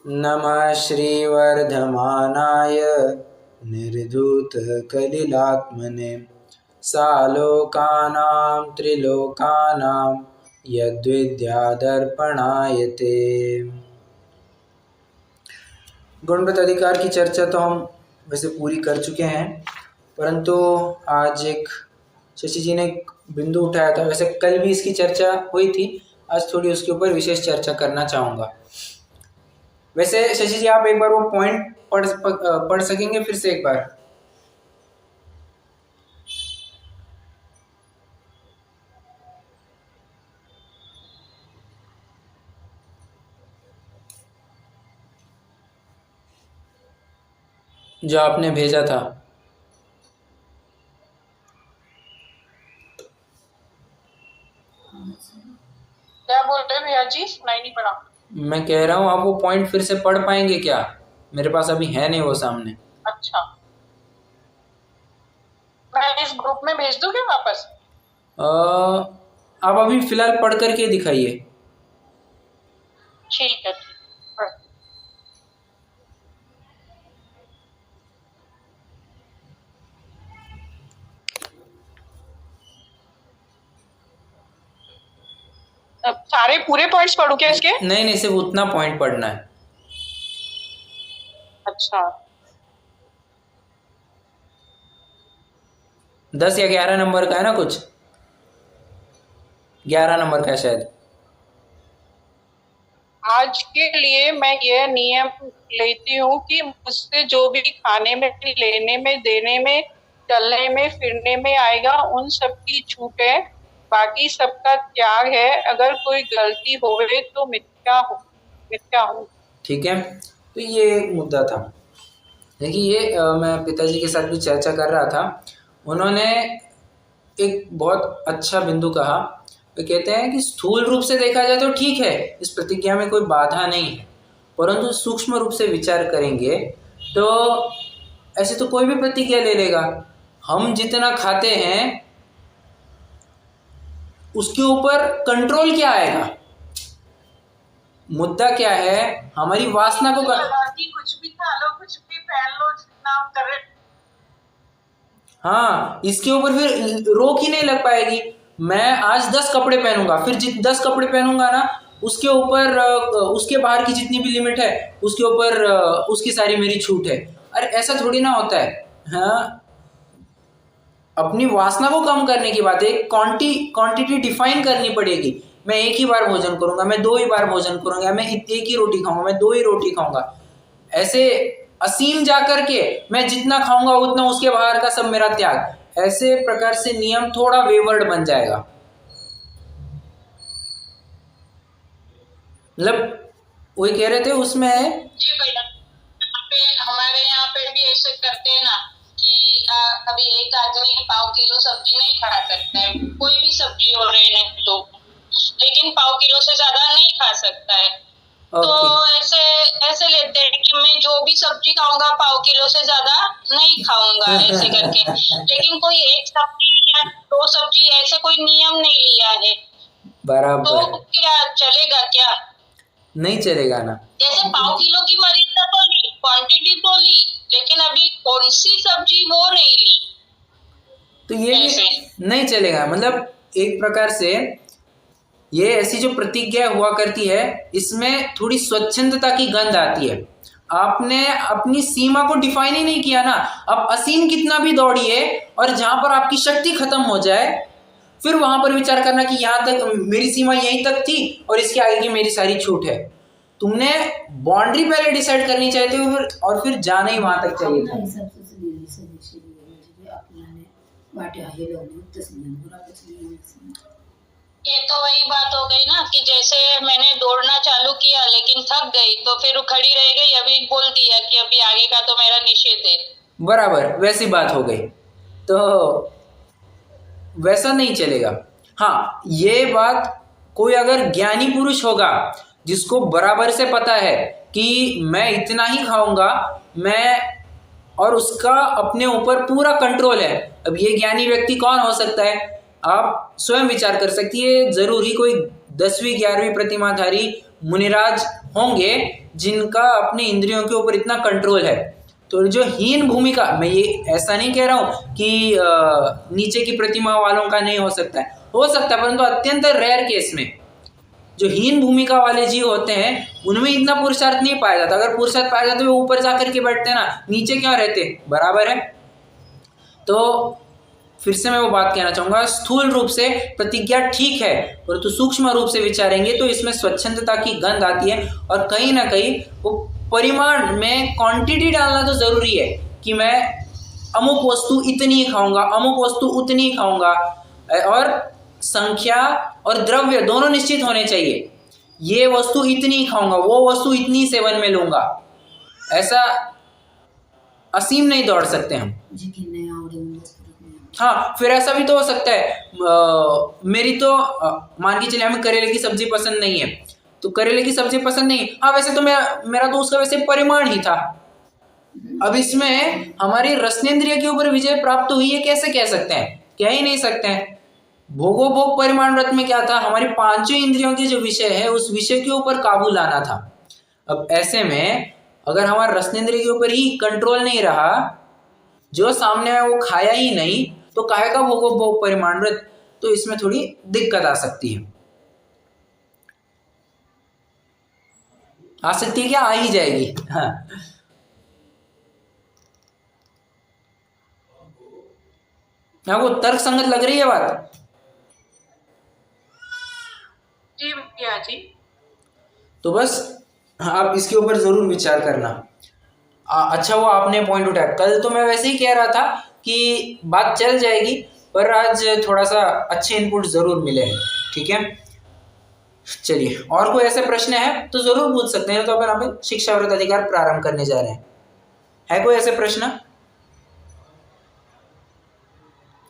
नमः श्रीवर्धमानाय निर्धूतकलिलात्मने सालोकानां त्रिलोकानां यद्विद्यादर्पणाय ते। गुणवत अधिकार की चर्चा तो हम वैसे पूरी कर चुके हैं, परंतु आज एक शशि जी ने एक बिंदु उठाया था। वैसे कल भी इसकी चर्चा हुई थी, आज थोड़ी उसके ऊपर विशेष चर्चा करना चाहूँगा। वैसे शशि जी, आप एक बार वो पॉइंट पढ़ सकेंगे फिर से एक बार? जो आपने भेजा था। क्या बोल रहे भैया जी? सुनाई नहीं पड़ा। मैं कह रहा हूँ आप वो पॉइंट फिर से पढ़ पाएंगे क्या? मेरे पास अभी है नहीं वो सामने। अच्छा, मैं इस ग्रुप में भेज दूं क्या वापस? आप अभी फिलहाल पढ़ करके दिखाइए। ठीक है। अब सारे पूरे पॉइंट्स पढ़ूं क्या इसके? नहीं, सिर्फ उतना पॉइंट पढ़ना है। अच्छा, 10 या 11 नंबर का है ना, कुछ 11 नंबर का है शायद। आज के लिए मैं यह नियम लेती हूँ कि मुझसे जो भी खाने में, लेने में, देने में, चलने में, फिरने में आएगा, उन सब की छूट है, बाकी सबका त्याग है। अगर कोई गलती होवे तो मिथ्या हूँ। ठीक है, तो ये एक मुद्दा था। देखिए, ये मैं पिताजी के साथ भी चर्चा कर रहा था। उन्होंने एक बहुत अच्छा बिंदु कहा। वो कहते हैं कि स्थूल रूप से देखा जाए तो ठीक है, इस प्रतिज्ञा में कोई बाधा नहीं है, परंतु सूक्ष्म रूप से विचार करेंगे तो ऐसे तो कोई भी प्रतिज्ञा ले लेगा। हम जितना खाते हैं उसके ऊपर कंट्रोल क्या आएगा? मुद्दा क्या है? हमारी वासना को कुछ भी खा लो, कुछ भी पहन लो, जितना हम कर रहे। हाँ, इसके ऊपर फिर रोक ही नहीं लग पाएगी। मैं आज 10 कपड़े पहनूंगा, फिर 10 कपड़े पहनूंगा ना, उसके ऊपर उसके बाहर की जितनी भी लिमिट है उसके ऊपर उसकी सारी मेरी छूट है। अरे ऐसा थोड़ी ना होता है। हाँ, अपनी वासना को कम करने की बात है। क्वांटिटी डिफाइन करनी पड़ेगी। मैं एक ही बार भोजन करूंगा, मैं 2 ही बार भोजन करूंगा, मैं एक ही रोटी खाऊंगा, मैं 2 ही रोटी खाऊंगा। ऐसे असीम जा करके मैं जितना खाऊंगा उतना उसके बाहर का सब मेरा त्याग, ऐसे प्रकार से नियम थोड़ा वेवर्ड बन जाएगा। मतलब वही कह रहे थे उसमें। जी भैया, हमारे यहाँ पे भी ऐसे करते हैं ना कि अभी एक आदमी पाव किलो सब्जी नहीं खा सकता है, कोई भी सब्जी हो रही नहीं तो, लेकिन पाव किलो से ज्यादा नहीं खा सकता है। तो ऐसे ऐसे लेते हैं कि मैं जो भी सब्जी खाऊंगा पाव किलो से ज्यादा नहीं खाऊंगा ऐसे करके। लेकिन कोई एक सब्जी या 2 सब्जी ऐसे कोई नियम नहीं लिया है। बराबर। तो क्या चलेगा क्या? नहीं चलेगा ना। जैसे पाव किलो की मर्यादा तो ली, क्वांटिटी तो ली, लेकिन अभी कौन सी सब्जी वो नहीं ली, तो ये नहीं चलेगा। मतलब एक प्रकार से ये ऐसी जो प्रतिज्ञा हुआ करती है, इसमें थोड़ी स्वच्छंदता की गंध आती है। आपने अपनी सीमा को डिफाइन ही नहीं किया ना। अब असीम कितना भी दौड़िए और जहां पर आपकी शक्ति खत्म हो जाए, फिर वहां पर विचार करना कि यहाँ तक मेरी सीमा यहीं तक थी और इसके आगे की मेरी सारी छूट है। तुमने बाउंड्री पहले डिसाइड करनी चाहिए थी और फिर जाना ही वहां तक चाहिए था। ये तो वही बात हो गई ना कि जैसे मैंने दौड़ना चालू किया लेकिन थक गई तो फिर खड़ी रह गई, अभी बोल दिया कि अभी आगे का तो मेरा निषेध है। बराबर वैसी बात हो गई, तो वैसा नहीं चलेगा। हाँ, ये बात कोई अगर ज्ञानी पुरुष होगा जिसको बराबर से पता है कि मैं इतना ही खाऊंगा, मैं, और उसका अपने ऊपर पूरा कंट्रोल है। अब ये ज्ञानी व्यक्ति कौन हो सकता है? आप स्वयं विचार कर सकती है। जरूरी कोई 10वीं 11वीं प्रतिमाधारी मुनिराज होंगे जिनका अपनी इंद्रियों के ऊपर इतना कंट्रोल है। तो जो हीन भूमिका, मैं ये ऐसा नहीं कह रहा हूँ कि नीचे की प्रतिमा वालों का नहीं हो सकता है, हो सकता है, परंतु अत्यंत रेयर केस में जो हीन भूमिका वाले जीव होते हैं उनमें इतना पुरुषार्थ नहीं पाया जाता। अगर पुरुषार्थ पाया जाता तो वो ऊपर जाकर के बैठते हैं ना, नीचे क्यों रहते, बराबर है। तो फिर से मैं वो बात कहना चाहूँगा, स्थूल रूप से प्रतिज्ञा ठीक है, परंतु सूक्ष्म रूप से विचारेंगे तो इसमें स्वच्छंदता की गंध आती है। और कहीं ना कहीं वो परिमाण में क्वांटिटी डालना तो ज़रूरी है कि मैं अमुक वस्तु इतनी ही खाऊंगा, अमुक वस्तु उतनी ही खाऊंगा, और संख्या और द्रव्य दोनों निश्चित होने चाहिए। ये वस्तु इतनी ही खाऊंगा, वो वस्तु इतनी सेवन में लूंगा, ऐसा असीम नहीं दौड़ सकते हम। हाँ, फिर ऐसा भी तो हो सकता है, मेरी तो मान के चलिए हमें करेले की सब्जी पसंद नहीं है, तो करेले की सब्जी पसंद नहीं, हाँ वैसे तो मेरा तो उसका वैसे परिमाण ही था। अब इसमें हमारी रसनेंद्रिय के ऊपर विजय प्राप्त हुई है, कैसे कह सकते हैं, कह ही नहीं सकते हैं। भोगोभोग परिमाण व्रत में क्या था, हमारी पांचों इंद्रियों के जो विषय है उस विषय के ऊपर काबू लाना था। अब ऐसे में अगर हमारा रसनेंद्रिय के ऊपर ही कंट्रोल नहीं रहा, जो सामने है वो खाया ही नहीं, तो काहे का भोगोभोग परिमाण व्रत, तो इसमें थोड़ी दिक्कत आ सकती है। आ सकती है क्या, आ ही जाएगी। हाँ वो तर्क संगत लग रही है बात जी भैया जी। तो बस आप इसके ऊपर जरूर विचार करना। अच्छा वो आपने पॉइंट उठाया, कल तो मैं वैसे ही कह रहा था कि बात चल जाएगी, पर आज थोड़ा सा अच्छे इनपुट जरूर मिले हैं, ठीक है। चलिए, और कोई ऐसे प्रश्न है तो जरूर पूछ सकते हैं, तो अपन अभी शिक्षाव्रत अधिकार प्रारंभ करने जा रहे हैं। है कोई ऐसे प्रश्न?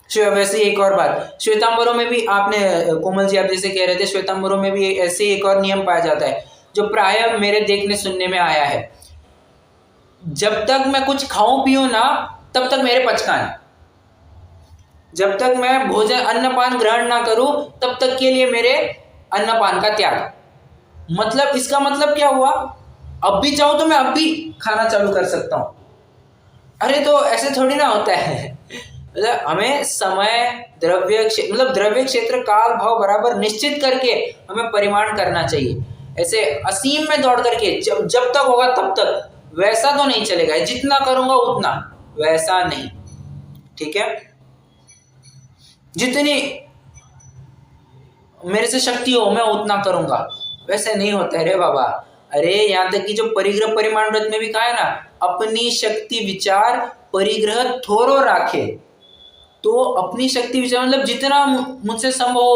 वैसे एक और बात, श्वेतांबरों में भी आपने, कोमल जी आप जैसे कह रहे थे, श्वेतांबरों में भी ऐसे एक और नियम पाया जाता है जो प्राय मेरे देखने सुनने में आया है। जब तक मैं कुछ खाऊं पीऊं ना, तब तक मेरे पचकान, जब तक मैं भोजन अन्नपान ग्रहण ना करूं तब तक के लिए मेरे अन्नपान का त्याग। मतलब इसका मतलब क्या हुआ, अब भी चाहूं तो मैं अब भी खाना चालू कर सकता हूं। अरे तो ऐसे थोड़ी ना होता है। मतलब हमें समय, द्रव्य मतलब द्रव्य क्षेत्र काल भाव बराबर निश्चित करके हमें परिमाण करना चाहिए। ऐसे असीम में दौड़ करके जब तक होगा तब तक, वैसा तो नहीं चलेगा, जितना करूंगा उतना, वैसा नहीं, ठीक है। जितनी मेरे से शक्ति हो मैं उतना करूंगा, वैसे नहीं होता है रे बाबा। अरे यहाँ तक कि जो परिग्रह परिमाण व्रत में भी कहा है ना, अपनी शक्ति विचार परिग्रह थोरो राखे। तो अपनी शक्ति विचार मतलब जितना मुझसे संभव हो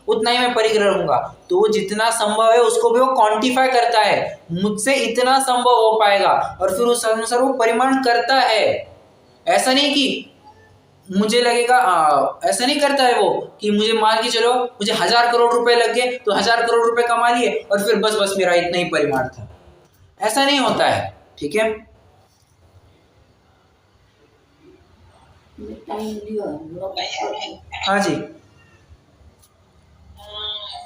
उतना ही मैं परिग्रह रहूंगा। तो वो जितना संभव है उसको भी वो क्वांटिफाई करता है, मुझसे इतना संभव हो पाएगा, और फिर उस अनुसार वो परिमाण करता है। ऐसा नहीं कि मुझे लगेगा, ऐसा नहीं करता है वो कि मुझे मान के चलो मुझे 1000 करोड़ रुपए लग गए तो 1000 करोड़ रुपए कमा लिए और फिर बस मेरा इतना ही परिमाण था, ऐसा नहीं होता है, ठीक है। हाँ जी,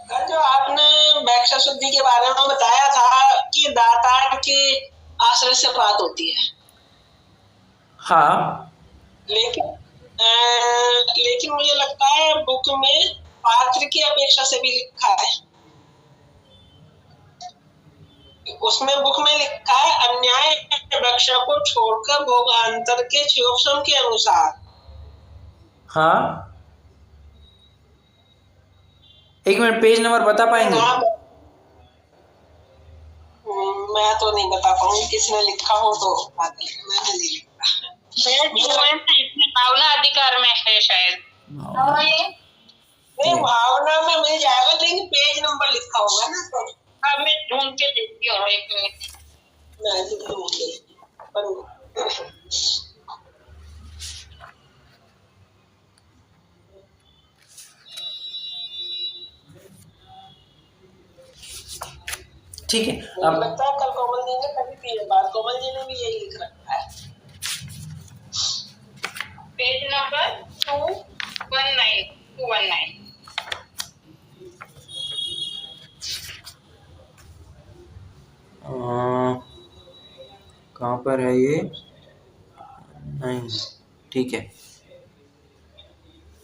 कल जो आपने वैक्ष शुद्धि के बारे में बताया था कि दातार के आश्रय से बात होती है, हाँ, लेकिन मुझे लगता है बुक में पात्र की अपेक्षा से भी लिखा है। उसमें बुक में लिखा है अन्याय वृक्ष को छोड़कर भोगांतर के क्षयोपशम के अनुसार। हाँ, एक मिनट, पेज नंबर बता पाएंगे? मैं तो नहीं बता पाऊंगी, किसी ने लिखा हो तो मैंने नहीं लिखा। भावना अधिकार में है शायद, नहीं भावना में मिल जाएगा, लेकिन पेज नंबर लिखा होगा ना, तो अब मैं ढूंढ के देखती हूँ, एक मिनट मैं ढूंढ ठीक है। अब लगता है कल कोमल जी ने कभी की है बात, कोमल जी ने भी यही लिख रखा है, पेज नंबर 219। कहाँ पर है ये? नहीं, ठीक है।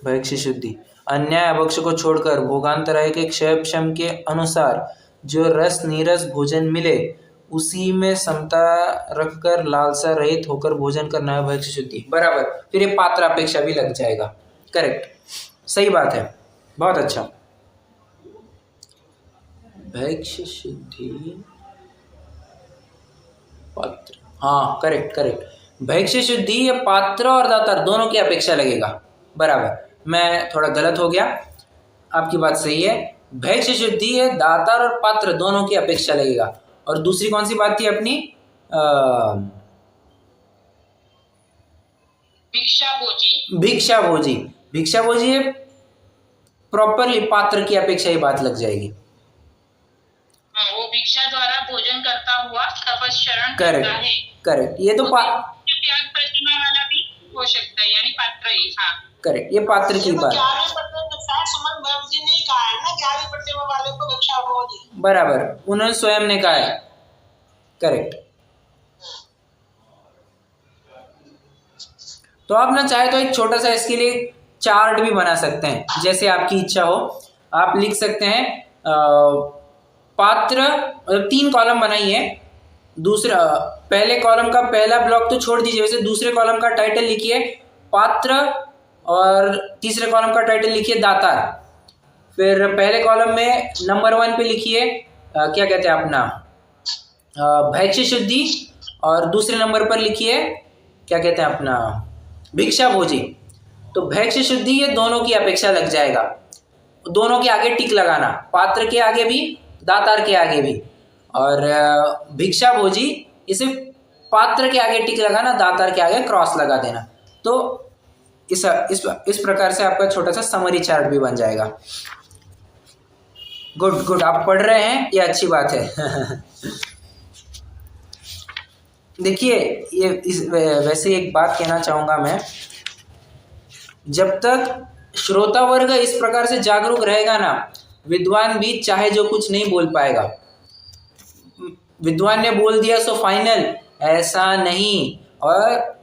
भैक्ष्य शुद्धि, अन्याय अभक्ष को छोड़कर भोगांतराय के क्षयक्षम के अनुसार जो रस नीरस भोजन मिले उसी में समता रखकर लालसा रहित होकर भोजन करना है भैक्ष्य शुद्धि। बराबर, फिर ये पात्र अपेक्षा भी लग जाएगा। करेक्ट, सही बात है, बहुत अच्छा। भैक्ष्य शुद्धि पात्र, हाँ करेक्ट करेक्ट। भैक्ष्य शुद्धि ये पात्र और दातार दोनों की अपेक्षा लगेगा। बराबर, मैं थोड़ा गलत हो गया, आपकी बात सही है। भैक्ष्य शुद्धि ये दातार और पात्र दोनों की अपेक्षा लगेगा। और दूसरी कौन सी बात थी अपनी? भिक्षा भोजी। भिक्षा भोजी, भिक्षा भोजी ये प्रॉपरली पात्र की अपेक्षा ही बात लग जाएगी। वो भिक्षा द्वारा भोजन करता हुआ तपस्चरण करता करेक्ट है। करेक्ट, ये तो त्याग प्रतिमा वाला भी हो सकता है, यानी पात्र ही। हाँ करेक्ट, ये पात्र की बात। 11वें पट्टे में शायद सुमन मैम जी ने कहा है ना, 11वें पट्टे में वाले को भिक्षा भोजी। बराबर, उन्होंने स्वयं ने कहा है। करेक्ट। तो आप ना चाहे तो एक छोटा सा इसके लिए चार्ट भी बना सकते हैं, जैसे आपकी इच्छा हो। आप लिख सकते हैं पात्र, 3 कॉलम बनाइए। दूसरा, पहले कॉलम का पहला ब्लॉक तो छोड़ दीजिए, वैसे दूसरे कॉलम का टाइटल लिखिए पात्र और तीसरे कॉलम का टाइटल लिखिए दातार। फिर पहले कॉलम में नंबर 1 पे लिखिए क्या कहते हैं अपना भैक्ष्य शुद्धि, और दूसरे नंबर पर लिखिए क्या कहते हैं अपना भिक्षा भोजी। तो भैक्ष्य शुद्धि ये दोनों की अपेक्षा लग जाएगा। दोनों के आगे टिक लगाना, पात्र के आगे भी दातार के आगे भी। और भिक्षा भोजी इसे पात्र के आगे टिक लगाना, दातार के आगे क्रॉस लगा देना। तो इस प्रकार से आपका छोटा सा समरी चार्ट भी बन जाएगा। गुड गुड, आप पढ़ रहे हैं, ये अच्छी बात है। देखिए, वैसे एक बात कहना चाहूँगा मैं, जब तक श्रोता वर्ग इस प्रकार से जागरूक रहेगा ना, विद्वान भी चाहे जो कुछ नहीं बोल पाएगा। विद्वान ने बोल दिया सो फाइनल, ऐसा नहीं। और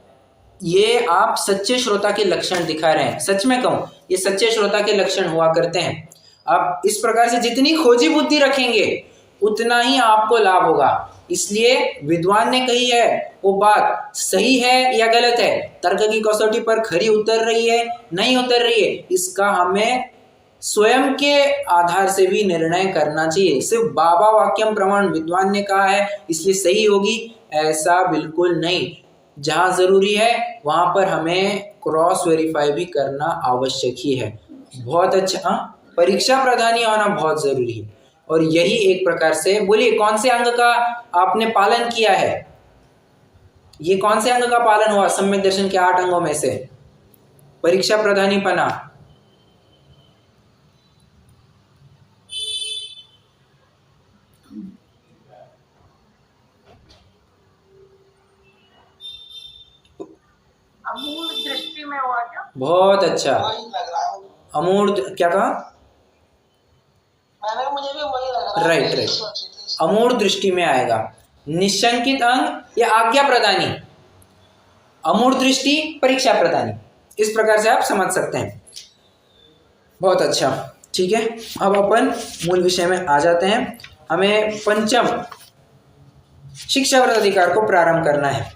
ये आप सच्चे श्रोता के लक्षण दिखा रहे हैं। सच में कहूँ, ये सच्चे श्रोता के लक्षण हुआ करते हैं। आप इस प्रकार से जितनी खोजी बुद्धि रखेंगे उतना ही आपको लाभ होगा। इसलिए विद्वान ने कही है वो बात सही है या गलत है, तर्क की कसौटी पर खरी उतर रही है नहीं उतर रही है, इसका हमें स्वयं के आधार से भी निर्णय करना चाहिए। सिर्फ बाबा वाक्यम प्रमाण विद्वान ने कहा है इसलिए सही होगी, ऐसा बिल्कुल नहीं। जहाँ जरूरी है वहां पर हमें क्रॉस वेरीफाई भी करना आवश्यक ही है। बहुत अच्छा, परीक्षा प्रधानी होना बहुत जरूरी है। और यही एक प्रकार से, बोलिए कौन से अंग का आपने पालन किया है? ये कौन से अंग का पालन हुआ सम्यक दर्शन के 8 अंगों में से? परीक्षा प्रधानी पना। अमूल दृष्टि में हुआ क्या? बहुत अच्छा, वही लग रहा है अमूढ़, क्या कहा? मुझे भी वही लग रहा है। राइट, अमूढ़ दृष्टि में आएगा। निशंकित अंग या आज्ञा प्रदानी, अमूढ़ दृष्टि परीक्षा प्रदानी, इस प्रकार से आप समझ सकते हैं। बहुत अच्छा, ठीक है। अब अपन मूल विषय में आ जाते हैं। हमें पंचम शिक्षाव्रत अधिकार को प्रारंभ करना है।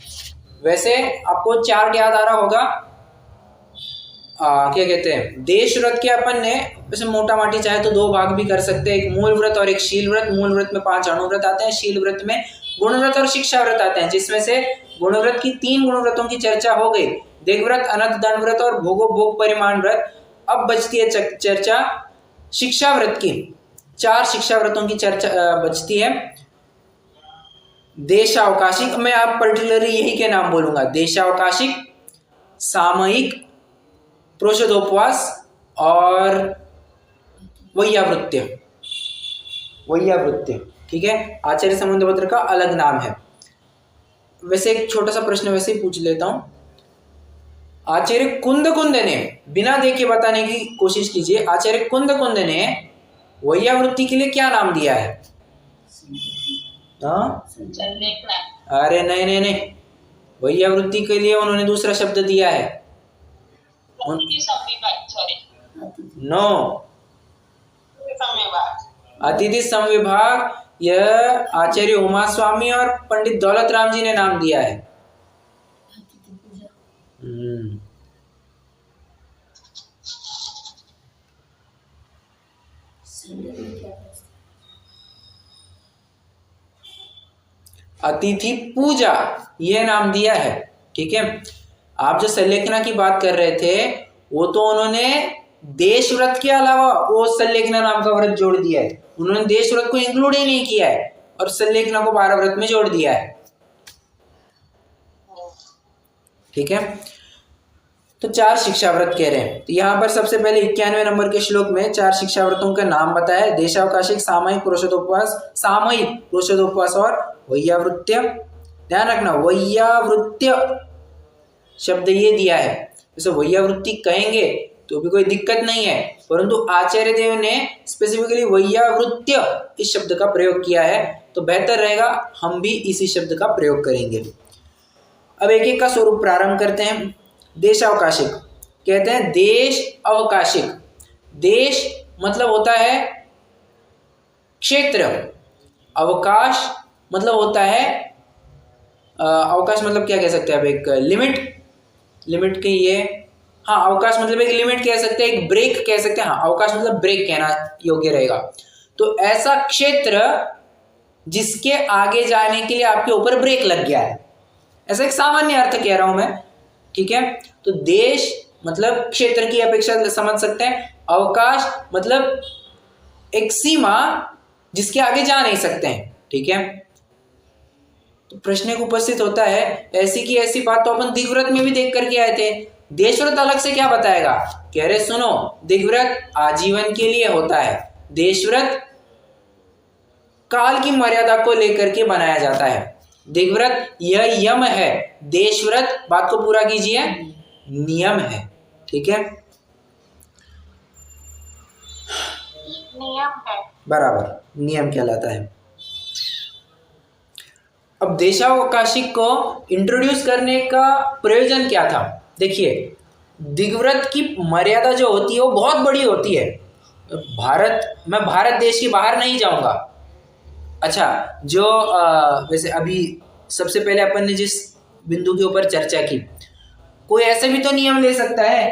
वैसे आपको चार्ट याद आ रहा होगा, क्या कहते हैं, देश व्रत के अपन ने वैसे मोटा माटी चाहे तो 2 भाग भी कर सकते हैं, एक मूल व्रत और एक शील व्रत। मूल व्रत में 5 अणुव्रत आते हैं, शील व्रत में गुणव्रत और शिक्षा व्रत आते हैं, जिसमें से गुणव्रत की 3 गुणव्रतों की चर्चा हो गई, देवव्रत, अनंत दंड व्रत और भोग परिमाण व्रत। अब बचती है चर्चा शिक्षा व्रत की। 4 शिक्षा व्रतों की चर्चा बचती है। देशावकाशिक, मैं आप पर्टिकुलरली यही के नाम बोलूंगा, देशावकाशिक, सामयिक, प्रोषदोपवास और वैयावृत्य। ठीक है, आचार्य संबंध पत्र का अलग नाम है। वैसे एक छोटा सा प्रश्न वैसे ही पूछ लेता हूं, आचार्य कुंद ने, बिना देखे बताने की कोशिश कीजिए, आचार्य कुंद ने वैयावृत्ति के लिए क्या नाम दिया है? हाँ, संलेखना। अरे नहीं नहीं नहीं, वैयावृत्ति के लिए उन्होंने दूसरा शब्द दिया है। अतिथि संविभाग, सॉरी, नो, संविभाग। अतिथि संविभाग यह आचार्य उमा स्वामी और पंडित दौलत राम जी ने नाम दिया है। अतिथि पूजा यह नाम दिया है। ठीक है, आप जो संलेखना की बात कर रहे थे वो तो उन्होंने देश व्रत के अलावा वो संलेखना नाम का व्रत जोड़ दिया है। उन्होंने देश व्रत को इंक्लूड ही नहीं किया है और संलेखना को 12 व्रत में जोड़ दिया है। ठीक है, तो 4 शिक्षा व्रत कह रहे हैं। तो यहाँ पर सबसे पहले 91 नंबर के श्लोक में 4 शिक्षा व्रतों का नाम बताया है। देशावकाशिक, सामयिक पुरुषोत्तोपवास और वैयावृत्य। ध्यान रखना, वैयावृत्य शब्द ये दिया है। जैसे वैयावृत्ति कहेंगे तो भी कोई दिक्कत नहीं है, परंतु आचार्य देव ने स्पेसिफिकली वैयावृत्य इस शब्द का प्रयोग किया है, तो बेहतर रहेगा हम भी इसी शब्द का प्रयोग करेंगे। अब एक एक का स्वरूप प्रारंभ करते हैं। देशावकाशिक कहते हैं देश अवकाशिक। देश मतलब होता है क्षेत्र, अवकाश मतलब होता है अवकाश मतलब क्या कह सकते हैं आप, एक लिमिट की ये, हाँ अवकाश मतलब एक लिमिट कह सकते हैं, एक ब्रेक कह सकते हैं। हाँ, अवकाश मतलब ब्रेक कहना योग्य रहेगा। तो ऐसा क्षेत्र जिसके आगे जाने के लिए आपके ऊपर ब्रेक लग गया है, ऐसा एक सामान्य अर्थ कह रहा हूं मैं। ठीक है, तो देश मतलब क्षेत्र की अपेक्षा समझ सकते हैं। अवकाश मतलब एक सीमा जिसके आगे जा नहीं सकते हैं। ठीक है, तो प्रश्न एक उपस्थित होता है, ऐसी की ऐसी बात तो अपन दिग्व्रत में भी देख करके आए थे। देशव्रत अलग से क्या बताएगा? कह रहे सुनो, दिग्व्रत आजीवन के लिए होता है, देशव्रत काल की मर्यादा को लेकर के बनाया जाता है। दिग्व्रत यह यम है, देशव्रत बात को पूरा कीजिए नियम है। ठीक है, नियम है, बराबर, नियम कहलाता है। अब देशावकाशिक को इंट्रोड्यूस करने का प्रयोजन क्या था? देखिए, दिग्व्रत की मर्यादा जो होती है वो बहुत बड़ी होती है। मैं भारत देश के बाहर नहीं जाऊंगा। अच्छा, जो वैसे अभी सबसे पहले अपन ने जिस बिंदु के ऊपर चर्चा की, कोई ऐसे भी तो नियम ले सकता है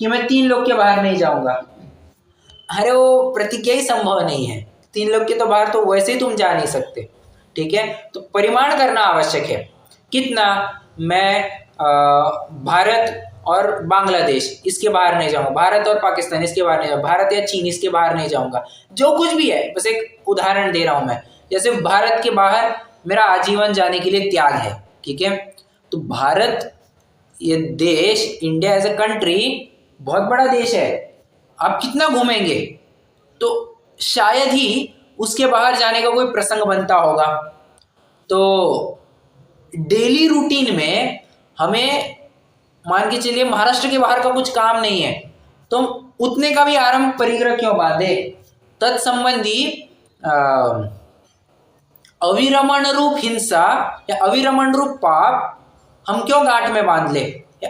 कि मैं 3 लोग के बाहर नहीं जाऊंगा। अरे वो प्रतिज्ञा ही संभव नहीं है, 3 लोग के तो बाहर तो वैसे ही तुम जा नहीं सकते। ठीक है, तो परिमाण करना आवश्यक है। कितना? मैं भारत और बांग्लादेश इसके बाहर नहीं जाऊंगा, भारत और पाकिस्तान इसके बाहर नहीं जाऊंगा, भारत या चीन इसके बाहर नहीं जाऊंगा, जो कुछ भी है। बस एक उदाहरण दे रहा हूं मैं। जैसे भारत के बाहर मेरा आजीवन जाने के लिए त्याग है। ठीक है, तो भारत ये देश, इंडिया एज ए कंट्री बहुत बड़ा देश है। आप कितना घूमेंगे, तो शायद ही उसके बाहर जाने का कोई प्रसंग बनता होगा। तो डेली रूटीन में हमें मान के चलिए महाराष्ट्र के बाहर का कुछ काम नहीं है, तो उतने का भी आरंभ परिग्रह क्यों बांधे? तत्संबंधी अविरमण रूप हिंसा या अविरमण रूप पाप हम क्यों गांठ में बांध ले?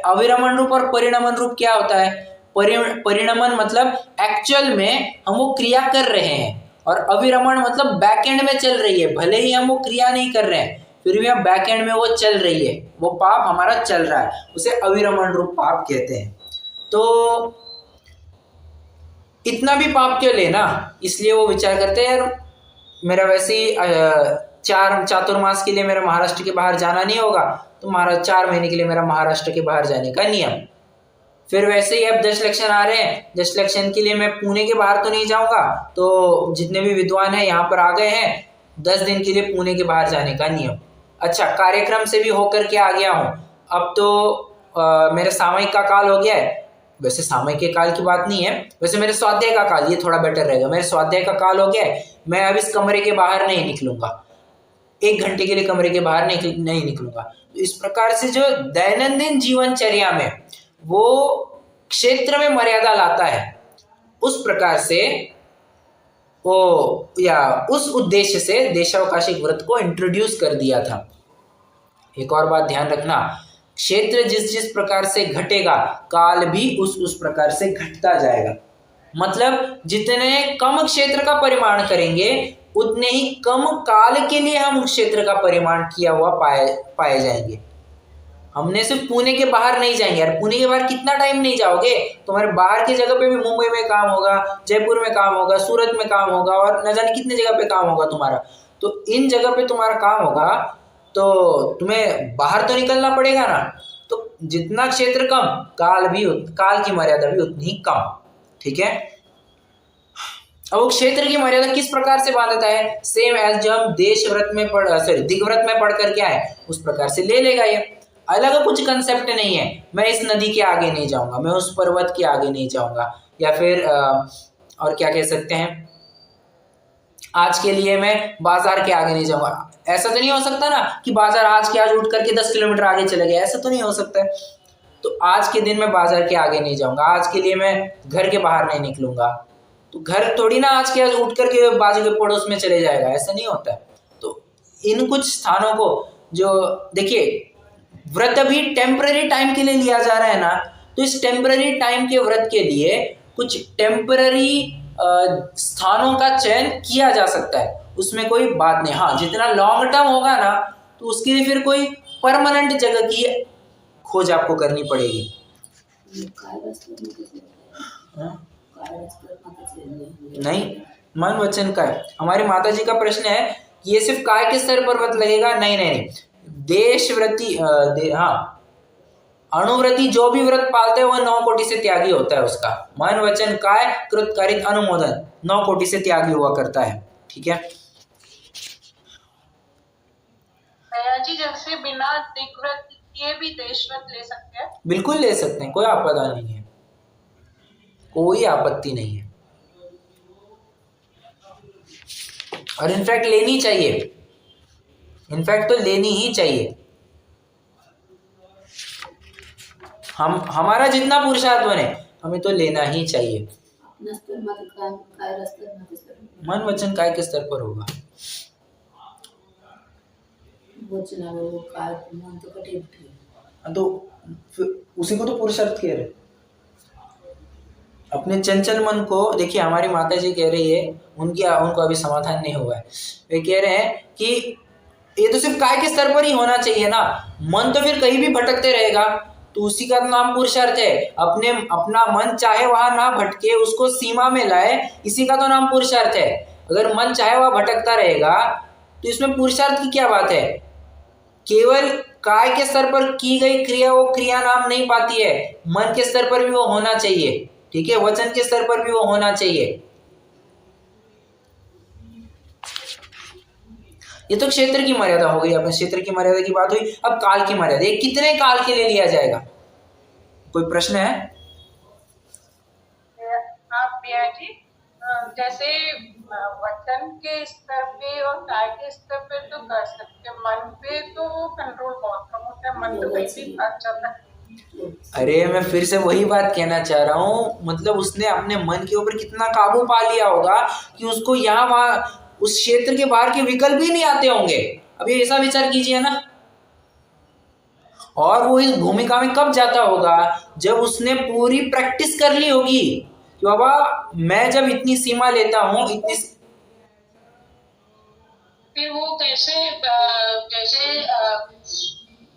अविरमण रूप और परिणमन रूप क्या होता है? परिणमन मतलब एक्चुअल में हम वो क्रिया कर रहे हैं, और अविरमण मतलब बैक एंड में चल रही है। भले ही हम वो क्रिया नहीं कर रहे हैं, फिर भी हम बैक एंड में वो चल रही है, वो पाप हमारा चल रहा है, उसे अविरमण रूप पाप कहते हैं। तो इतना भी पाप क्यों लेना? इसलिए वो विचार करते हैं, यार मेरा वैसे ही चातुर्मास के लिए मेरा महाराष्ट्र के बाहर जाना नहीं होगा, तो 4 महीने के लिए मेरा महाराष्ट्र के बाहर जाने का नियम। फिर वैसे ही अब दशलक्षण आ रहे हैं, दशलक्षण के लिए मैं पुणे के बाहर तो नहीं जाऊंगा, तो जितने भी विद्वान हैं यहाँ पर आ गए हैं, 10 दिन के लिए पुणे के बाहर जाने का नियम। अच्छा, कार्यक्रम से भी होकर के आ गया हूँ, अब तो मेरे सामयिक का काल हो गया है। वैसे सामयिक के काल की बात नहीं है, वैसे मेरे स्वाध्याय का काल, ये थोड़ा बेटर रहेगा, मेरे स्वाध्याय का काल हो गया है, मैं अब इस कमरे के बाहर नहीं निकलूंगा, 1 घंटे के लिए कमरे के बाहर नहीं निकलूंगा। तो इस प्रकार से जो दैनंदिन जीवनचर्या में वो क्षेत्र में मर्यादा लाता है, उस प्रकार से उस उद्देश्य से देशावकाशिक व्रत को इंट्रोड्यूस कर दिया था। एक और बात ध्यान रखना, क्षेत्र जिस जिस प्रकार से घटेगा काल भी उस प्रकार से घटता जाएगा। मतलब जितने कम क्षेत्र का परिमाण करेंगे उतने ही कम काल के लिए हम उस क्षेत्र का परिमाण किया हुआ पाए जाएंगे। हमने सिर्फ पुणे के बाहर नहीं जाएंगे यार, पुणे के बाहर कितना टाइम नहीं जाओगे, तुम्हारे बाहर की जगह पे भी मुंबई में काम होगा, जयपुर में काम होगा, सूरत में काम होगा और न जाने कितने जगह पे काम होगा तुम्हारा। तो इन जगह पे तुम्हारा काम होगा तो तुम्हें बाहर तो निकलना पड़ेगा ना। तो जितना क्षेत्र कम काल की मर्यादा भी उतनी ही कम। ठीक है, अब वो क्षेत्र की मर्यादा किस प्रकार से बांधता है, सेम एज जो हम दिग्व्रत में पढ़ करके आए उस प्रकार से ले लेगा। ये अलग कुछ कंसेप्ट नहीं है। मैं इस नदी के आगे नहीं जाऊंगा, मैं उस पर्वत के आगे नहीं जाऊंगा, या फिर और क्या कह सकते हैं, आज के लिए मैं बाजार के आगे नहीं जाऊंगा। ऐसा तो नहीं हो सकता ना कि बाजार आज के आज उठ करके 10 किलोमीटर आगे चले गए, ऐसा तो नहीं हो सकता है। तो आज के दिन मैं बाजार के आगे नहीं जाऊंगा, आज के लिए मैं घर के बाहर नहीं निकलूंगा। तो घर थोड़ी ना आज के आज उठ करके बाजू के पड़ोस में चले जाएगा, ऐसा नहीं होता है। तो इन कुछ स्थानों को जो देखिए, व्रत अभी टेम्पररी टाइम के लिए लिया जा रहा है ना, तो इस टेम्पररी टाइम के व्रत के लिए कुछ टेम्पररी स्थानों का चयन किया जा सकता है, उसमें कोई बात नहीं। हाँ, जितना लॉन्ग टर्म होगा ना तो उसके लिए फिर कोई परमानेंट जगह की खोज आपको करनी पड़ेगी। नहीं, मन वचन का है। हमारी माता जी का प्रश्न है कि ये सिर्फ काय के स्तर पर व्रत लगेगा? नहीं, देशव्रती हाँ, अणुव्रती जो भी व्रत पालते हैं वह 9 कोटि से त्यागी होता है। उसका मन वचन काय कृत कारित अनुमोदन 9 कोटि से त्यागी हुआ करता है। ठीक है भैया जी, जैसे बिना दिग्व्रत किए भी देशव्रत ले सकते हैं? बिल्कुल ले सकते हैं, कोई आपदा नहीं है, कोई आपत्ति नहीं है, और इनफैक्ट लेनी चाहिए, इनफैक्ट तो लेनी ही चाहिए। हमारा जितना पुरुषार्थ बने हमें तो लेना ही चाहिए। मन वचन काय के स्तर पर होगा? तो उसी को तो पुरुषार्थ कह रहे। अपने चंचल मन को देखिए, हमारी माता जी कह रही है, उनको अभी समाधान नहीं हुआ है। वे कह रहे हैं कि ये तो सिर्फ काय के स्तर पर ही होना चाहिए ना, मन तो फिर कहीं भी भटकते रहेगा, तो उसी का नाम पुरुषार्थ है। अपना मन चाहे वहां ना भटके, उसको सीमा में लाए, इसी का तो नाम पुरुषार्थ है। अगर मन चाहे वहां भटकता रहेगा तो इसमें पुरुषार्थ की क्या बात है? केवल काय के स्तर पर की गई क्रिया वो क्रिया नाम नहीं पाती है, मन के स्तर पर भी वो होना चाहिए। ठीक है, वचन के स्तर पर भी वो होना चाहिए। ये तो क्षेत्र की मर्यादा हो गई, अपने क्षेत्र की मर्यादा की बात हुई। अब काल की मर्यादा, ये कितने काल के लिए लिया जाएगा? कोई प्रश्न है? आप भैया जी, जैसे वचन के स्तर पे और काय के स्तर पे तो कर सकते, मन पे तो कंट्रोल बहुत कम होता है, मन तो कहीं भी भाग जाता है। अरे मैं फिर से वही बात कहना चाह रहा हूँ, मतलब उसने अपने मन के ऊपर कितना काबू पा लिया होगा कि उसको यहाँ वहां उस क्षेत्र के बाहर के विकल्प ही नहीं आते होंगे। अब ये ऐसा विचार कीजिए ना, और वो इस भूमिका में कब जाता होगा? जब उसने पूरी प्रैक्टिस कर ली होगी कि बाबा मैं जब इतनी सीमा लेता हूँ, इतनी फिर वो कैसे जैसे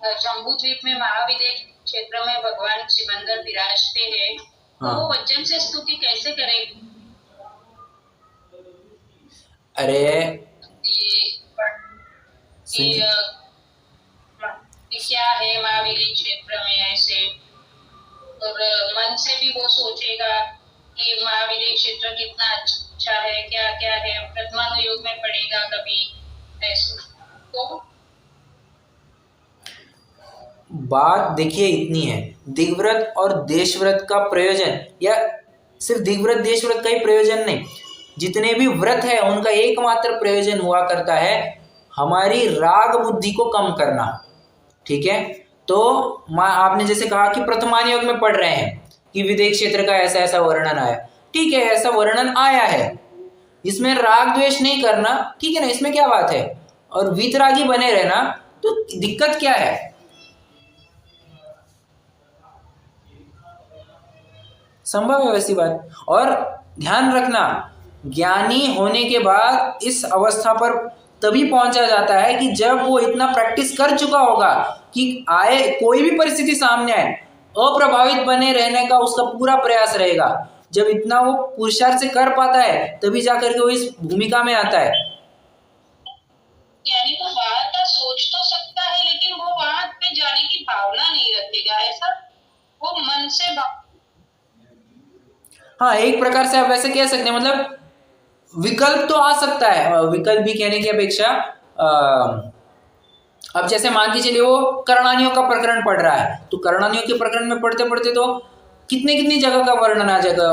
जम्बू द्वीप में महाविदेश क्षेत्र में भगवान सिमंदर विराजते हैं, तो वो वचन से स्तुति कैसे करेंगे? अरे क्या है महावीर क्षेत्र में ऐसे, और मन से भी वो सोचेगा कि महावीर क्षेत्र कितना अच्छा है, क्या क्या है, प्रथमानुयोग में पढ़ेगा कभी ऐसे। तो बात देखिए इतनी है, दिग्व्रत और देशव्रत का प्रयोजन, या सिर्फ दिग्व्रत देशव्रत का ही प्रयोजन नहीं, जितने भी व्रत है उनका एकमात्र प्रयोजन हुआ करता है हमारी राग बुद्धि को कम करना। ठीक है, तो आपने जैसे कहा कि प्रथमानुयोग में पढ़ रहे हैं कि विदेश क्षेत्र का ऐसा ऐसा वर्णन आया, ठीक है, ऐसा वर्णन आया है, इसमें राग द्वेष नहीं करना, ठीक है ना, इसमें क्या बात है, और वीतरागी बने रहना, तो दिक्कत क्या है? संभव है वैसी बात। और ध्यान रखना, ज्ञानी होने के बाद इस अवस्था पर तभी पहुंचा जाता है कि जब वो इतना प्रैक्टिस कर चुका होगा कि आए कोई भी परिस्थिति सामने आए, अप्रभावित बने रहने का उसका पूरा प्रयास रहेगा। जब इतना वो पुरुषार्थ से कर पाता है तभी जाकर के वो इस भूमिका में आता है। यानी वो बाहर का सोच तो सकता है, लेकिन वो वहां पे जाने की भावना नहीं रखेगा, ऐसा वो मन से हाँ, एक प्रकार से आप वैसे कह सकते हैं, मतलब विकल्प तो आ सकता है, विकल्प भी कहने की अपेक्षा अब जैसे मान के चलिए वो कर्णानियों का प्रकरण पढ़ रहा है, तो कर्णानियों के प्रकरण में पढ़ते पढ़ते तो कितनी जगह का वर्णन आ जाएगा,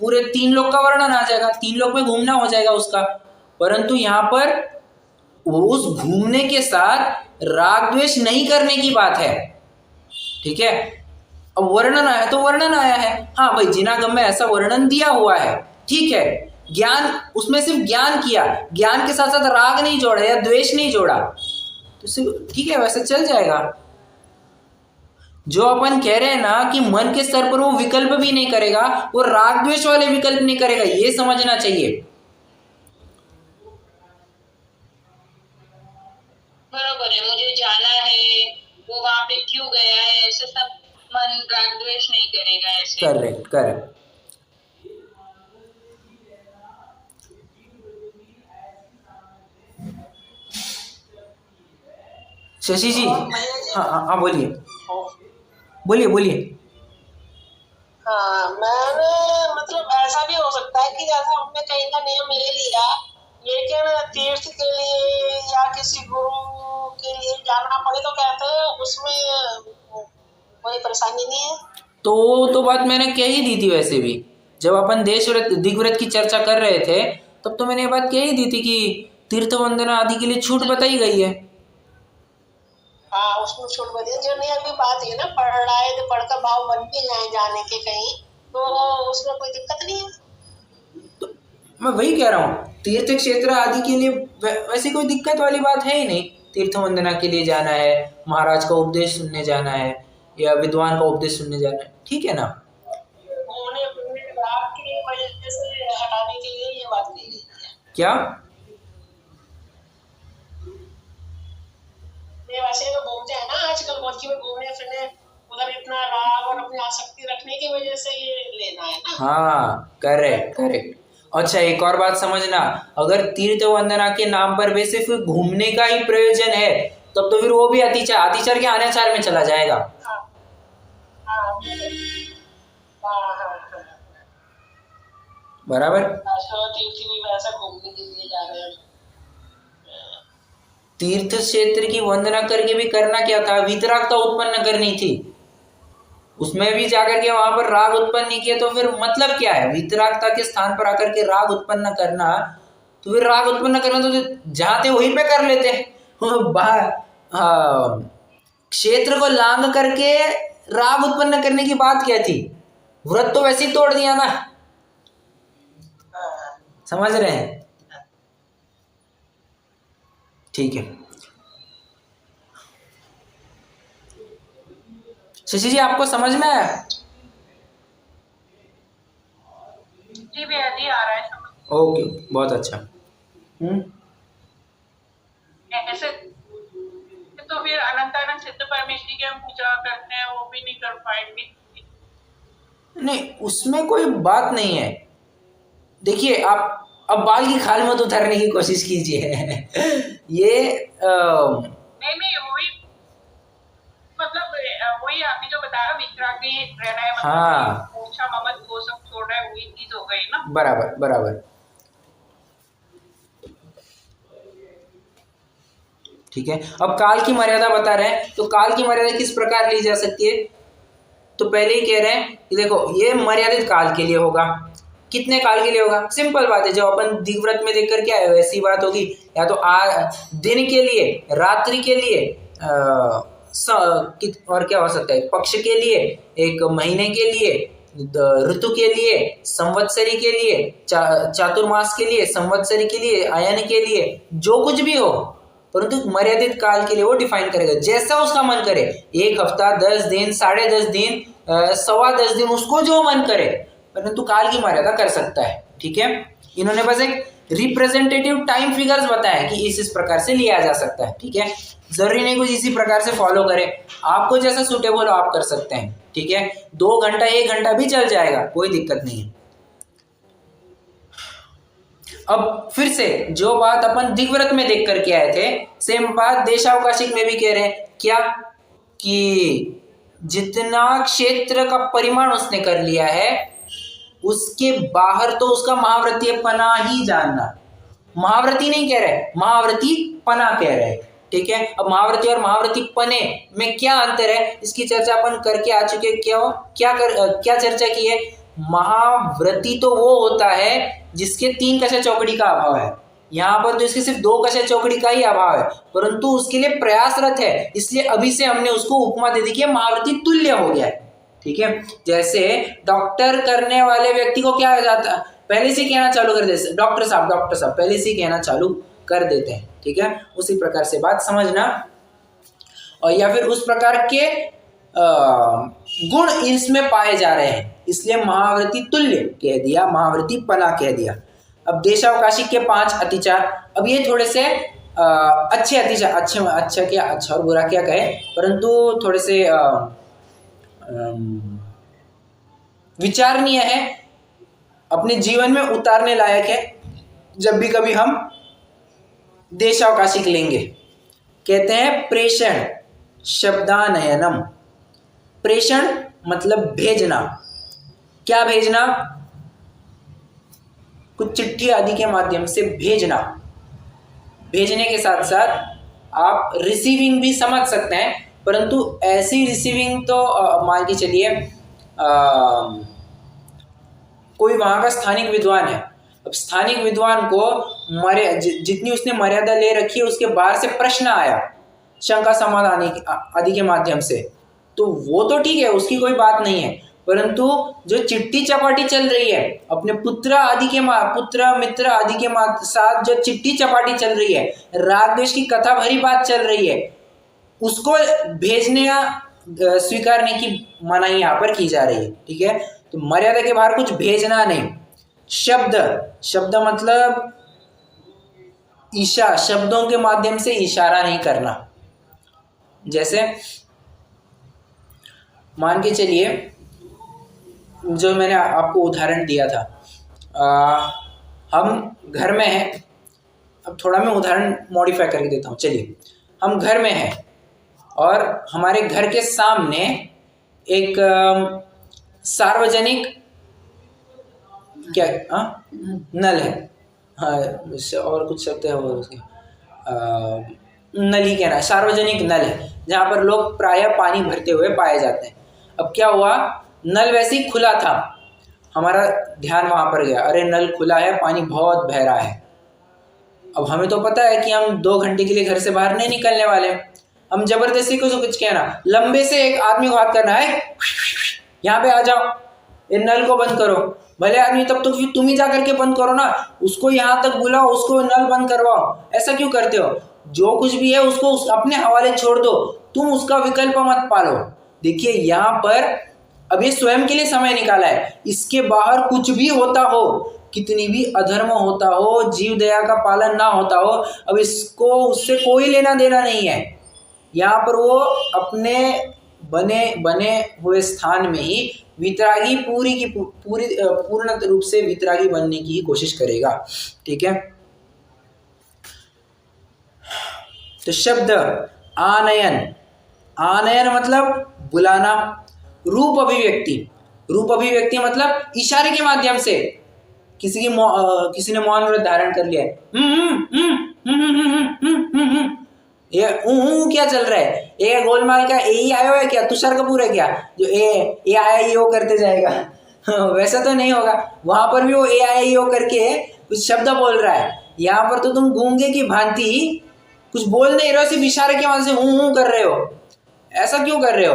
पूरे 3 लोक का वर्णन आ जाएगा, 3 लोक में घूमना हो जाएगा उसका। परंतु यहाँ पर वो उस घूमने के साथ राग द्वेष नहीं करने की बात है, ठीक है। अब वर्णन आया तो वर्णन आया है, हाँ भाई जिनागम में ऐसा वर्णन दिया हुआ है, ठीक है, ज्ञान उसमें सिर्फ ज्ञान किया, ज्ञान के साथ साथ राग नहीं जोड़ा या द्वेष नहीं जोड़ा, तो सिर्फ ठीक है, वैसे चल जाएगा। जो अपन कह रहे हैं ना कि मन के स्तर पर वो विकल्प भी नहीं करेगा, वो राग द्वेष वाले विकल्प नहीं करेगा, ये समझना चाहिए। बरोबर है, मुझे जाना है, वो वहां पे क्यों गया है, ऐसे सब मन राग द्वेष नहीं करेगा ऐसे। Correct correct. शशि जी, हाँ हाँ हाँ, बोलिए बोलिए बोलिए। हाँ, मैंने मतलब ऐसा भी हो सकता है कि जैसा हमने कहीं का नियम ले लिया, लेकिन तीर्थ के लिए या किसी गुरु के लिए जाना पड़े तो कहते हैं उसमें कोई परेशानी नहीं है। तो बात मैंने कह ही दी थी, वैसे भी जब अपन देश व्रत दिग्व्रत की चर्चा कर रहे थे तब तो मैंने ये बात कह ही दी थी कि तीर्थ वंदना आदि के लिए छूट बताई गई है। हाँ, उसमें छूट बताइए, जो नहीं अभी बात है ना, पढ़ रहा है तो पढ़कर भाव बन भी जाए जाने के कहीं, तो उसमें कोई दिक्कत नहीं है। तो मैं वही कह रहा हूँ, तीर्थ क्षेत्र आदि के लिए वैसे कोई दिक्कत वाली बात है ही नहीं। तीर्थ वंदना के लिए जाना है, महाराज का उपदेश सुनने जाना है या विद्वान का उपदेश सुनने जाना है, ठीक है ना। उन्होंने अपने राग की वजह से हटाने के लिए ये बात कही गई है। क्या वैसे तो घूमते हैं ना आजकल बच्ची में, घूमने फिरने उधर इतना राग और अपनी आसक्ति रखने की वजह से ये लेना है ना। हाँ, करेक्ट करेक्ट। अच्छा, एक और बात समझना, अगर तीर्थ वंदना के नाम पर भी सिर्फ घूमने का ही प्रयोजन है तब तो फिर वो भी अतिचार के अनाचार में चला जाएगा। हाँ हाँ हाँ, बराबर। आजकल तीर्थ भी वैसा घूमने के लिए जा रहे हैं। तीर्थ क्षेत्र की वंदना करके भी करना क्या था, वीतरागता उत्पन्न करनी थी, उसमें भी जाकर के वहां पर राग उत्पन्न नहीं किया तो फिर मतलब क्या है? वीतरागता के स्थान पर आकर के राग उत्पन्न करना, तो फिर राग उत्पन्न करना तो जहां थे वहीं पे कर लेते। क्षेत्र को लांग करके राग उत्पन्न करने की बात क्या थी? व्रत तो वैसे ही तोड़ दिया ना, समझ रहे हैं? ठीक है शशि जी, आपको समझ में आया? जी भैया जी, आ रहा है समझ। ओके, बहुत अच्छा। ऐसे तो फिर अनंतानंद सिद्ध परमेश्वरी की हम पूजा करते हैं, वो भी नहीं कर पाएंगे। नहीं, उसमें कोई बात नहीं है। देखिए, आप अब बाल की खाल मत उतारने की कोशिश कीजिए। ये नहीं वही, मतलब वही आपने जो बताया वितरागी रहना है, मतलब हाँ, मोक्षा ममत वो सब छोड़ रहा है, वही चीज हो गई ना। बराबर बराबर, ठीक है। अब काल की मर्यादा बता रहे हैं, तो काल की मर्यादा किस प्रकार ली जा सकती है? तो पहले ही कह रहे हैं कि देखो, ये मर्यादित काल के लिए होगा। कितने काल के लिए होगा? सिंपल बात है, जब अपन दिग्व्रत में देख कर क्या है वैसी बात होगी, या तो दिन के लिए, रात्रि के लिए, और क्या हो सकता है, पक्ष के लिए, एक महीने के लिए, ऋतु के लिए, संवत्सरी के लिए, चातुर्मास के लिए, संवत्सरी के लिए, अयन के लिए, जो कुछ भी हो, परंतु मर्यादित काल के लिए वो डिफाइन करेगा जैसा उसका मन करे। 1 हफ्ता, 10 दिन, 10.5 दिन, 10.25 दिन, उसको जो मन करे, परंतु काल की मर्यादा कर सकता है। ठीक है, इन्होंने बस एक रिप्रेजेंटेटिव टाइम फिगर्स बताया कि इस प्रकार से लिया जा सकता है। ठीक है, जरूरी नहीं कुछ इसी प्रकार से फॉलो करें, आपको जैसा सूटेबल हो आप कर सकते हैं। ठीक है, 2 घंटा 1 घंटा भी चल जाएगा, कोई दिक्कत नहीं है। अब फिर से जो बात अपन दिग्व्रत में देख करके आए थे, सेम बात देशावकाशिक में भी कह रहे हैं। क्या कि जितना क्षेत्र का परिमाण उसने कर लिया है, उसके बाहर तो उसका महाव्रतीय पना ही जानना। महाव्रती नहीं कह रहे, महाव्रती पना कह रहे। ठीक है, अब महाव्रती और महाव्रती पने में क्या अंतर है, इसकी चर्चा अपन करके आ चुके। क्या चर्चा की है? महाव्रती तो वो होता है जिसके 3 कषा चौकड़ी का अभाव है। यहाँ पर तो इसके सिर्फ 2 कषा चौकड़ी का ही अभाव है, परंतु उसके लिए प्रयासरत है, इसलिए अभी से हमने उसको उपमा दे दी कि महाव्रती तुल्य हो गया है। ठीक है, जैसे डॉक्टर करने वाले व्यक्ति को क्या हो जाता है, पहले से कहना चालू कर देते, डॉक्टर साहब पहले से कहना चालू कर देते हैं। ठीक है, उसी प्रकार से बात समझना, और या फिर उस प्रकार के गुण इसमें पाए जा रहे हैं, इसलिए महाव्रती तुल्य कह दिया, महाव्रती पना कह दिया। अब देशावकाशिक के 5 अतिचार, अब ये थोड़े से अच्छे अतिचार, अच्छा क्या, अच्छा और बुरा क्या कहे, परंतु थोड़े से विचारणीय है, अपने जीवन में उतारने लायक है जब भी कभी हम देशावकाशिक लेंगे। कहते हैं प्रेषण शब्दानयनम। प्रेषण मतलब भेजना। क्या भेजना? कुछ चिट्ठी आदि के माध्यम से भेजना। भेजने के साथ साथ आप रिसीविंग भी समझ सकते हैं, परंतु ऐसी रिसीविंग तो मान के चलिए कोई वहाँ का स्थानिक विद्वान है, अब स्थानिक विद्वान को जितनी उसने मर्यादा ले रखी है उसके बाहर से प्रश्न आया शंका समाधान आदि के माध्यम से, तो वो तो ठीक है, उसकी कोई बात नहीं है, परंतु जो चिट्ठी चपाटी चल रही है अपने पुत्र मित्र आदि के साथ, जो चिट्ठी चपाटी चल रही है, राग द्वेष की कथा भरी बात चल रही है, उसको भेजने या स्वीकारने की मनाही यहाँ पर की जा रही है। ठीक है, तो मर्यादा के बाहर कुछ भेजना नहीं। शब्द मतलब शब्दों के माध्यम से इशारा नहीं करना। जैसे मान के चलिए, जो मैंने आपको उदाहरण दिया था, हम घर में हैं, अब थोड़ा मैं उदाहरण मॉडिफाई करके देता हूँ। चलिए, हम घर में हैं और हमारे घर के सामने एक सार्वजनिक नल है, हाँ, और कुछ शब्द है वो उसके, नल ही कहना, सार्वजनिक नल है जहाँ पर लोग प्रायः पानी भरते हुए पाए जाते हैं। अब क्या हुआ, नल वैसे ही खुला था, हमारा ध्यान वहाँ पर गया, अरे नल खुला है, पानी बहुत बह रहा है। अब हमें तो पता है कि हम 2 घंटे के लिए घर से बाहर नहीं निकलने वाले, हम जबरदस्ती कुछ कहना, लंबे से एक आदमी को हाथ करना है, यहाँ पे आ जाओ, ये नल को बंद करो। भले आदमी, तब तो तुम ही जा करके बंद करो ना, उसको यहाँ तक बुलाओ, उसको नल बंद करवाओ, ऐसा क्यों करते हो? जो कुछ भी है उसको अपने हवाले छोड़ दो, तुम उसका विकल्प मत पालो। देखिए यहाँ पर अब ये स्वयं के लिए समय निकाला है, इसके बाहर कुछ भी होता हो, कितनी भी अधर्म होता हो, जीव दया का पालन ना होता हो, अब इसको उससे कोई लेना देना नहीं है। यहाँ पर वो अपने बने हुए स्थान में ही वितरागी पूर्ण रूप से वितरागी बनने की ही कोशिश करेगा। ठीक है, तो शब्द आनयन मतलब बुलाना। रूप अभिव्यक्ति मतलब इशारे के माध्यम से किसी ने मौन व्रत धारण कर लिया है, ये क्या चल रहा है, ये गोलमाल का ए आया है क्या, तुषार कपूर है क्या जो ए आया ये वो करते जाएगा वैसा तो नहीं होगा, वहां पर भी वो ए आया ये वो करके कुछ शब्द बोल रहा है। यहाँ पर तो तुम गूंगे की भांति कुछ बोल नहीं रहे हो, सिर्फ इशारे के माध्यम से कर रहे हो। ऐसा क्यों कर रहे हो?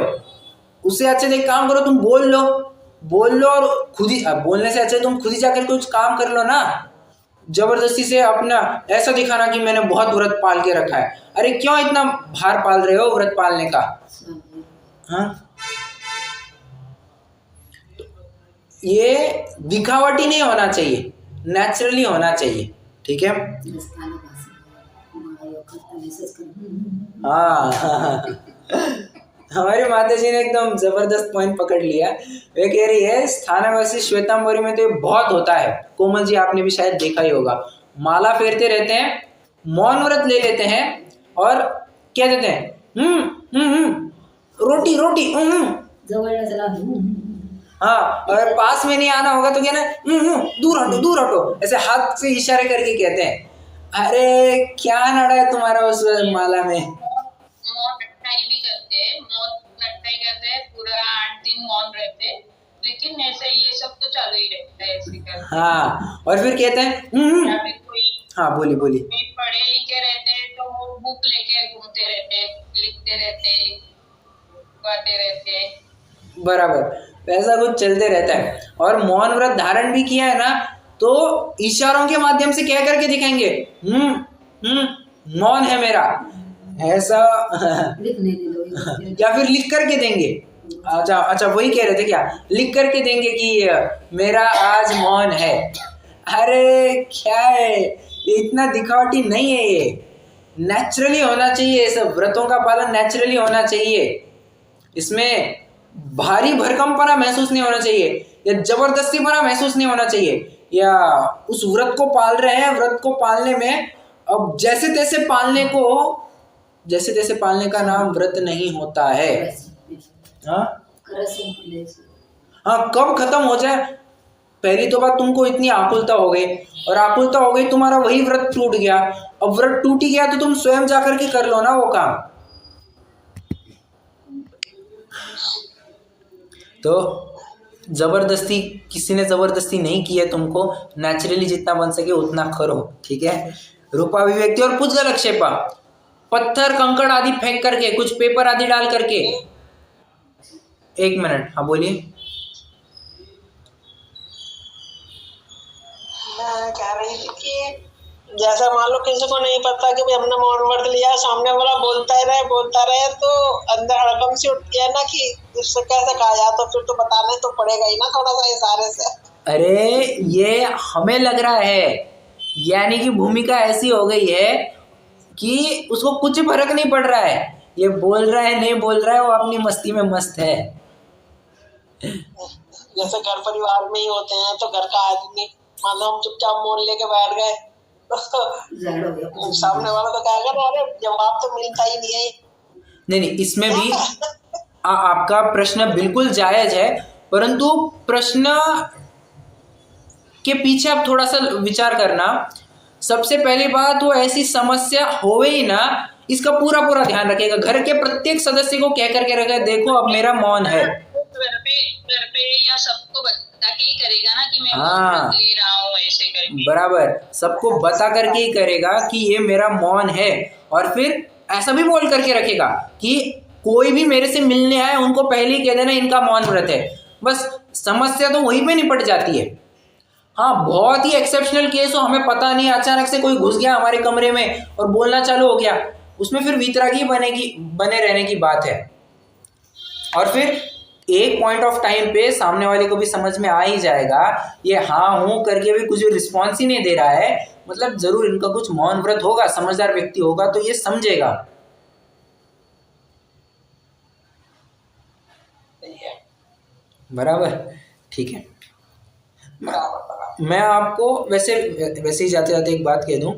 उससे अच्छे से एक काम करो, तुम बोल लो, बोल लो और खुद ही, बोलने से अच्छा तुम खुद ही जाकर कुछ काम कर लो ना। जबरदस्ती से अपना ऐसा दिखाना कि मैंने बहुत व्रत पाल के रखा है। अरे क्यों इतना भार पाल रहे हो व्रत पालने का? हाँ, ये दिखावटी नहीं होना चाहिए, नेचुरली होना चाहिए। ठीक है, हाँ हमारी माता जी ने एकदम जबरदस्त पॉइंट पकड़ लिया। वे कह रही है स्थानवासी श्वेतांबरी में तो ये बहुत होता है। कोमल जी आपने भी शायद देखा ही होगा, माला फेरते रहते हैं, मौन व्रत ले लेते हैं और क्या देते हैं, रोटी रोटी, हाँ, और पास में नहीं आना होगा तो क्या ना, दूर हटो दूर हटो, ऐसे हाथ से इशारे करके कहते हैं। अरे क्या नड़ा है तुम्हारा उस माला में। मौन नटाई भी करते हैं, मौन नटाई करते हैं, पूरा 8 दिन मौन रहते हैं, लेकिन ऐसे ये सब तो चालू ही रहता है ऐसे करके। हाँ, और फिर कहते हैं या फिर कोई हाँ बोली बोली, पढ़े लिखे रहते हैं तो वो बुक लेके घूमते रहते हैं, लिखते रहते हैं, बातें रहते हैं। बराबर ऐसा कुछ चलते रहता है। और मौन व्रत धारण भी किया है ना तो इशारों के माध्यम से क्या करके दिखाएंगे, मौन है मेरा, ऐसा या फिर लिख करके देंगे। अच्छा वही कह रहे थे क्या, लिख करके देंगे कि मेरा आज मौन है। अरे क्या है, ये इतना दिखावटी नहीं है, ये नेचुरली होना चाहिए। ये सब व्रतों का पालन नेचुरली होना चाहिए, इसमें भारी भरकमपना महसूस नहीं होना चाहिए या जबरदस्तीपना महसूस नहीं होना चाहिए। या उस व्रत को पाल रहे हैं, व्रत को पालने में अब जैसे तैसे पालने का नाम व्रत नहीं होता है। हाँ, कब खत्म हो जाए। पहली तो बात, तुमको इतनी आकुलता हो गई, और आकुलता हो गई तुम्हारा वही व्रत टूट गया। अब व्रत टूट ही गया तो तुम स्वयं जाकर के कर लो ना वो काम। तो जबरदस्ती, किसी ने जबरदस्ती नहीं की है तुमको, नेचुरली जितना बन सके उतना करो। ठीक है, रूपाभिव्यक्ति और पुद्गलक्षेपा, पत्थर कंकड़ आदि फेंक करके, कुछ पेपर आदि डाल करके। एक मिनट, हाँ बोलिए। मैं कह रही थी कि जैसा मान लो किसी को नहीं पता कि भाई हमने मौन व्रत लिया, सामने वाला बोलता रहे तो अंदर हड़कम सी उठती है ना कि उससे कैसे कहा जाए, तो फिर तो बताना तो पड़ेगा ही ना थोड़ा सा इशारे से। अरे ये हमें लग रहा है, यानी कि भूमिका ऐसी हो गई है कि उसको कुछ फर्क नहीं पड़ रहा है, ये बोल रहा है नहीं बोल रहा है, वो अपनी मस्ती में मस्त है। जैसे घर परिवार में ही होते हैं तो घर का आदमी मान लो हम चुपचाप मौन लेके बैठ गए तो सामने वाला तो कहेगा ना अरे जवाब तो मिलता ही नहीं है। नहीं, इसमें भी आपका प्रश्न बिल्कुल जायज है, परंतु प्रश्न के पीछे आप थोड़ा सा विचार करना। सबसे पहली बात, वो ऐसी समस्या होवे ही ना, इसका पूरा ध्यान रखेगा, घर के प्रत्येक सदस्य को कह करके रखेगा देखो अब मेरा मौन है। घर पे या सबको बता के ही करेगा ना कि मैं हाँ, ले रहा हूँ ऐसे करके। बराबर, सबको बता करके ही करेगा कि ये मेरा मौन है। और फिर ऐसा भी बोल करके रखेगा कि कोई भी मेरे से मिलने आए उनको पहले ही कह देना इनका मौन व्रत है। बस समस्या तो वहीं पे निपट जाती है। हाँ, बहुत ही एक्सेप्शनल केस हो, हमें पता नहीं, अचानक से कोई घुस गया हमारे कमरे में और बोलना चालू हो गया, उसमें फिर वीतरागी बने रहने की बात है। और फिर एक पॉइंट ऑफ टाइम पे सामने वाले को भी समझ में आ ही जाएगा, ये हाँ हूँ करके भी कुछ रिस्पॉन्स ही नहीं दे रहा है, मतलब जरूर इनका कुछ मौन व्रत होगा, समझदार व्यक्ति होगा तो ये समझेगा। बराबर, ठीक है। मैं आपको वैसे ही जाते जाते एक बात कह दूं,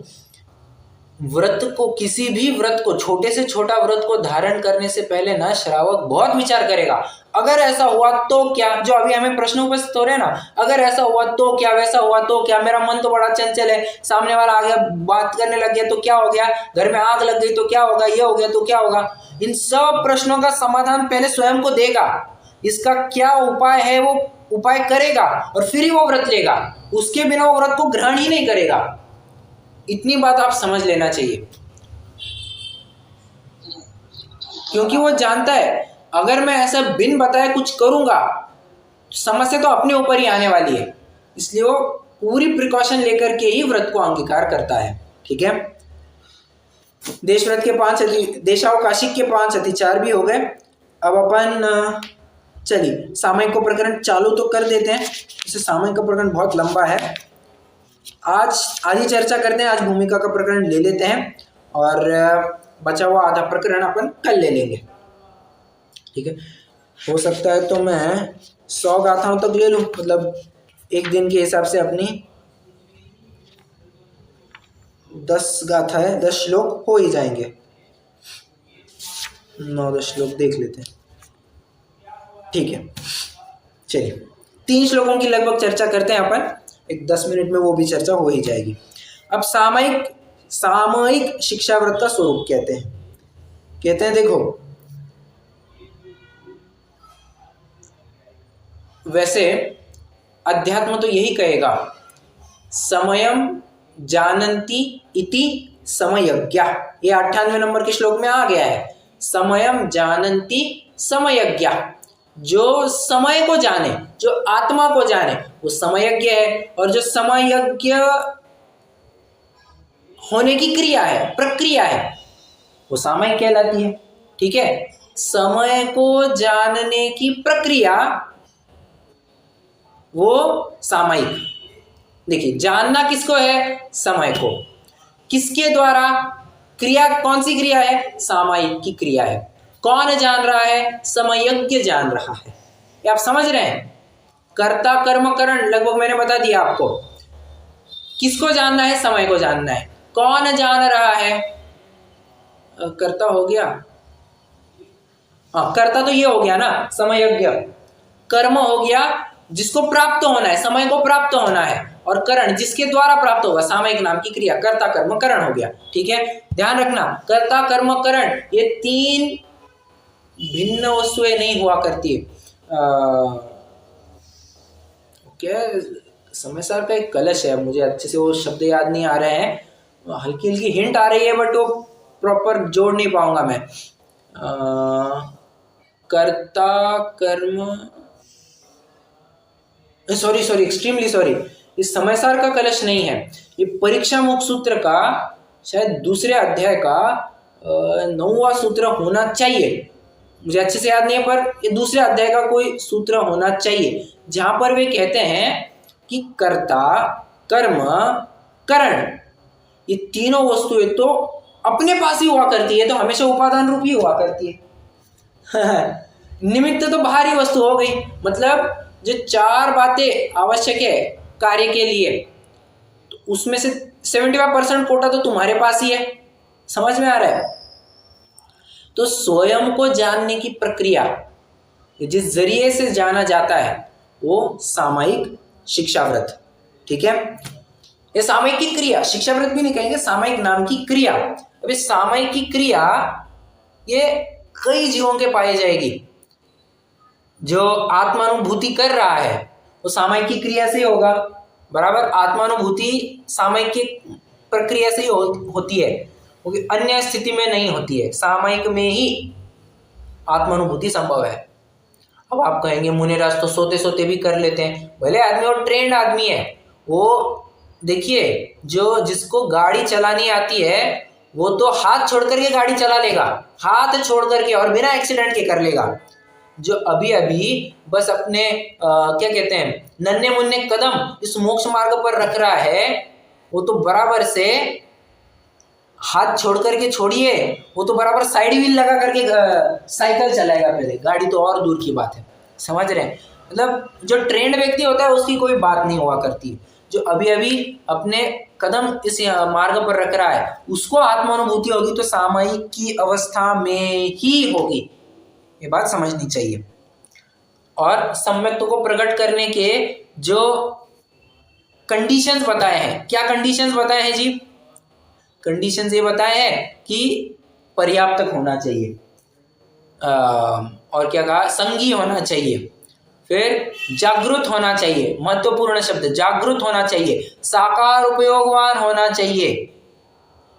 व्रत को, किसी भी व्रत को, छोटे से छोटा व्रत को धारण करने से पहले ना श्रावक बहुत विचार करेगा। अगर ऐसा हुआ तो क्या, जो अभी हमें प्रश्न उपस्थित हो रहे हैं ना, अगर ऐसा हुआ तो क्या, वैसा हुआ तो क्या, मेरा मन तो बड़ा चंचल है, सामने वाला आ गया बात करने लग गया तो क्या हो गया, घर में आग लग गई तो क्या होगा, ये हो गया तो क्या होगा। इन सब प्रश्नों का समाधान पहले स्वयं को देगा, इसका क्या उपाय है वो उपाय करेगा और फिर ही वो व्रत लेगा, उसके बिना वो व्रत को ग्रहण ही नहीं करेगा। इतनी बात आप समझ लेना चाहिए, क्योंकि वो जानता है अगर मैं ऐसा बिन बताए कुछ करूंगा समस्या तो अपने ऊपर ही आने वाली है, इसलिए वो पूरी प्रिकॉशन लेकर के ही व्रत को अंगीकार करता है। ठीक है, देशव्रत के 5 देशावकाशिक के 5 अतिचार भी हो गए। अब अपन चलिए सामयिक को प्रकरण चालू तो कर देते हैं, इसे सामयिक का प्रकरण बहुत लंबा है, आज आधी चर्चा करते हैं, आज भूमिका का प्रकरण ले लेते हैं और बचा हुआ आधा प्रकरण अपन कल ले लेंगे। ठीक है, हो सकता है तो मैं 100 गाथाओं तक ले लूँ, मतलब एक दिन के हिसाब से अपनी 10 गाथा है, 10 श्लोक हो ही जाएंगे, 9-10 श्लोक देख लेते हैं। ठीक है, चलिए 3 श्लोकों की लगभग चर्चा करते हैं अपन, एक 10 मिनट में वो भी चर्चा हो ही जाएगी। अब सामयिक शिक्षाव्रत का स्वरूप कहते हैं देखो, वैसे अध्यात्म तो यही कहेगा, समयम जानन्ति इति समयज्ञा, ये 98 नंबर के श्लोक में आ गया है। समयम जानन्ति समयज्ञा, जो समय को जाने, जो आत्मा को जाने वो समयज्ञ है, और जो समयज्ञ होने की क्रिया है, प्रक्रिया है, वो सामयिक कहलाती है। ठीक है, समय को जानने की प्रक्रिया वो सामयिक। देखिए, जानना किसको है? समय को। किसके द्वारा? क्रिया कौन सी क्रिया है? सामयिक की क्रिया है। कौन जान रहा है? समयज्ञ जान रहा है। ये आप समझ रहे हैं? कर्ता कर्म करण लगभग मैंने बता दिया आपको। किसको जानना है? समय को जानना है। कौन जान रहा है? कर्ता हो गया, हाँ कर्ता तो ये हो गया ना, समयज्ञ। कर्म हो गया जिसको प्राप्त होना है, समय को प्राप्त होना है, और करण जिसके द्वारा प्राप्त होगा, सामयिक नाम की क्रिया, कर्ता कर्म करण हो गया। ठीक है, ध्यान रखना, कर्ता कर्म करण ये 3 भिन्न वस्तुएं नहीं हुआ करती है। समय सार का एक कलश है, मुझे अच्छे से वो शब्द याद नहीं आ रहे हैं, हल्की हल्की हिंट आ रही है बट वो प्रॉपर जोड़ नहीं पाऊंगा मैं। कर्ता कर्म, सॉरी एक्सट्रीमली सॉरी, इस समयसार का कलश नहीं है, ये परीक्षा मुख सूत्र का शायद दूसरे अध्याय का 9वां सूत्र होना चाहिए, मुझे अच्छे से याद नहीं है, पर ये दूसरे अध्याय का कोई सूत्र होना चाहिए, जहां पर वे कहते हैं कि कर्ता कर्म करण ये तीनों वस्तुएं तो अपने पास ही हुआ करती है, तो हमेशा उपादान रूप ही हुआ करती है। निमित्त तो बाहरी वस्तु हो गई, मतलब जो 4 बातें आवश्यक है कार्य के लिए, तो उसमें से 75% कोटा तो तुम्हारे पास ही है। समझ में आ रहा है? तो स्वयं को जानने की प्रक्रिया जिस जरिए से जाना जाता है वो सामयिक शिक्षाव्रत। ठीक है, ये सामयिक की क्रिया, शिक्षाव्रत भी नहीं कहेंगे, सामयिक नाम की क्रिया। अभी सामयिक की क्रिया ये कई जीवों के पाई जाएगी। जो आत्मानुभूति कर रहा है वो सामयिक की क्रिया से ही होगा, बराबर। आत्मानुभूति सामयिक की प्रक्रिया से ही होती है, क्योंकि अन्य स्थिति में नहीं होती है, सामयिक में ही आत्मानुभूति संभव है। अब आप कहेंगे मुनिराज तो सोते सोते भी कर लेते हैं, भले आदमी और ट्रेंड आदमी है वो। देखिए, जो जिसको गाड़ी चलानी आती है वो तो हाथ छोड़ करके गाड़ी चला लेगा, हाथ छोड़ करके और बिना एक्सीडेंट के कर लेगा। जो अभी अभी बस अपने क्या कहते हैं नन्हे मुन्ने कदम इस मोक्ष मार्ग पर रख रहा है, वो तो बराबर से हाथ छोड़ करके छोड़िए, वो तो बराबर साइड व्हील लगा करके साइकिल चलाएगा पहले, गाड़ी तो और दूर की बात है। समझ रहे हैं? मतलब जो ट्रेंड व्यक्ति होता है उसकी कोई बात नहीं हुआ करती। जो अभी अभी अपने कदम इस मार्ग पर रख रहा है उसको आत्मानुभूति होगी तो सामयिक की अवस्था में ही होगी, ये बात समझनी चाहिए। और सम्यक्त्व को प्रकट करने के जो कंडीशंस बताए हैं, क्या कंडीशंस बताए हैं जी? कंडीशंस ये बताए हैं कि पर्याप्त होना चाहिए, और क्या कहा, संगी होना चाहिए, फिर जागृत होना चाहिए, महत्वपूर्ण शब्द जागृत होना चाहिए, साकार उपयोगवान होना चाहिए,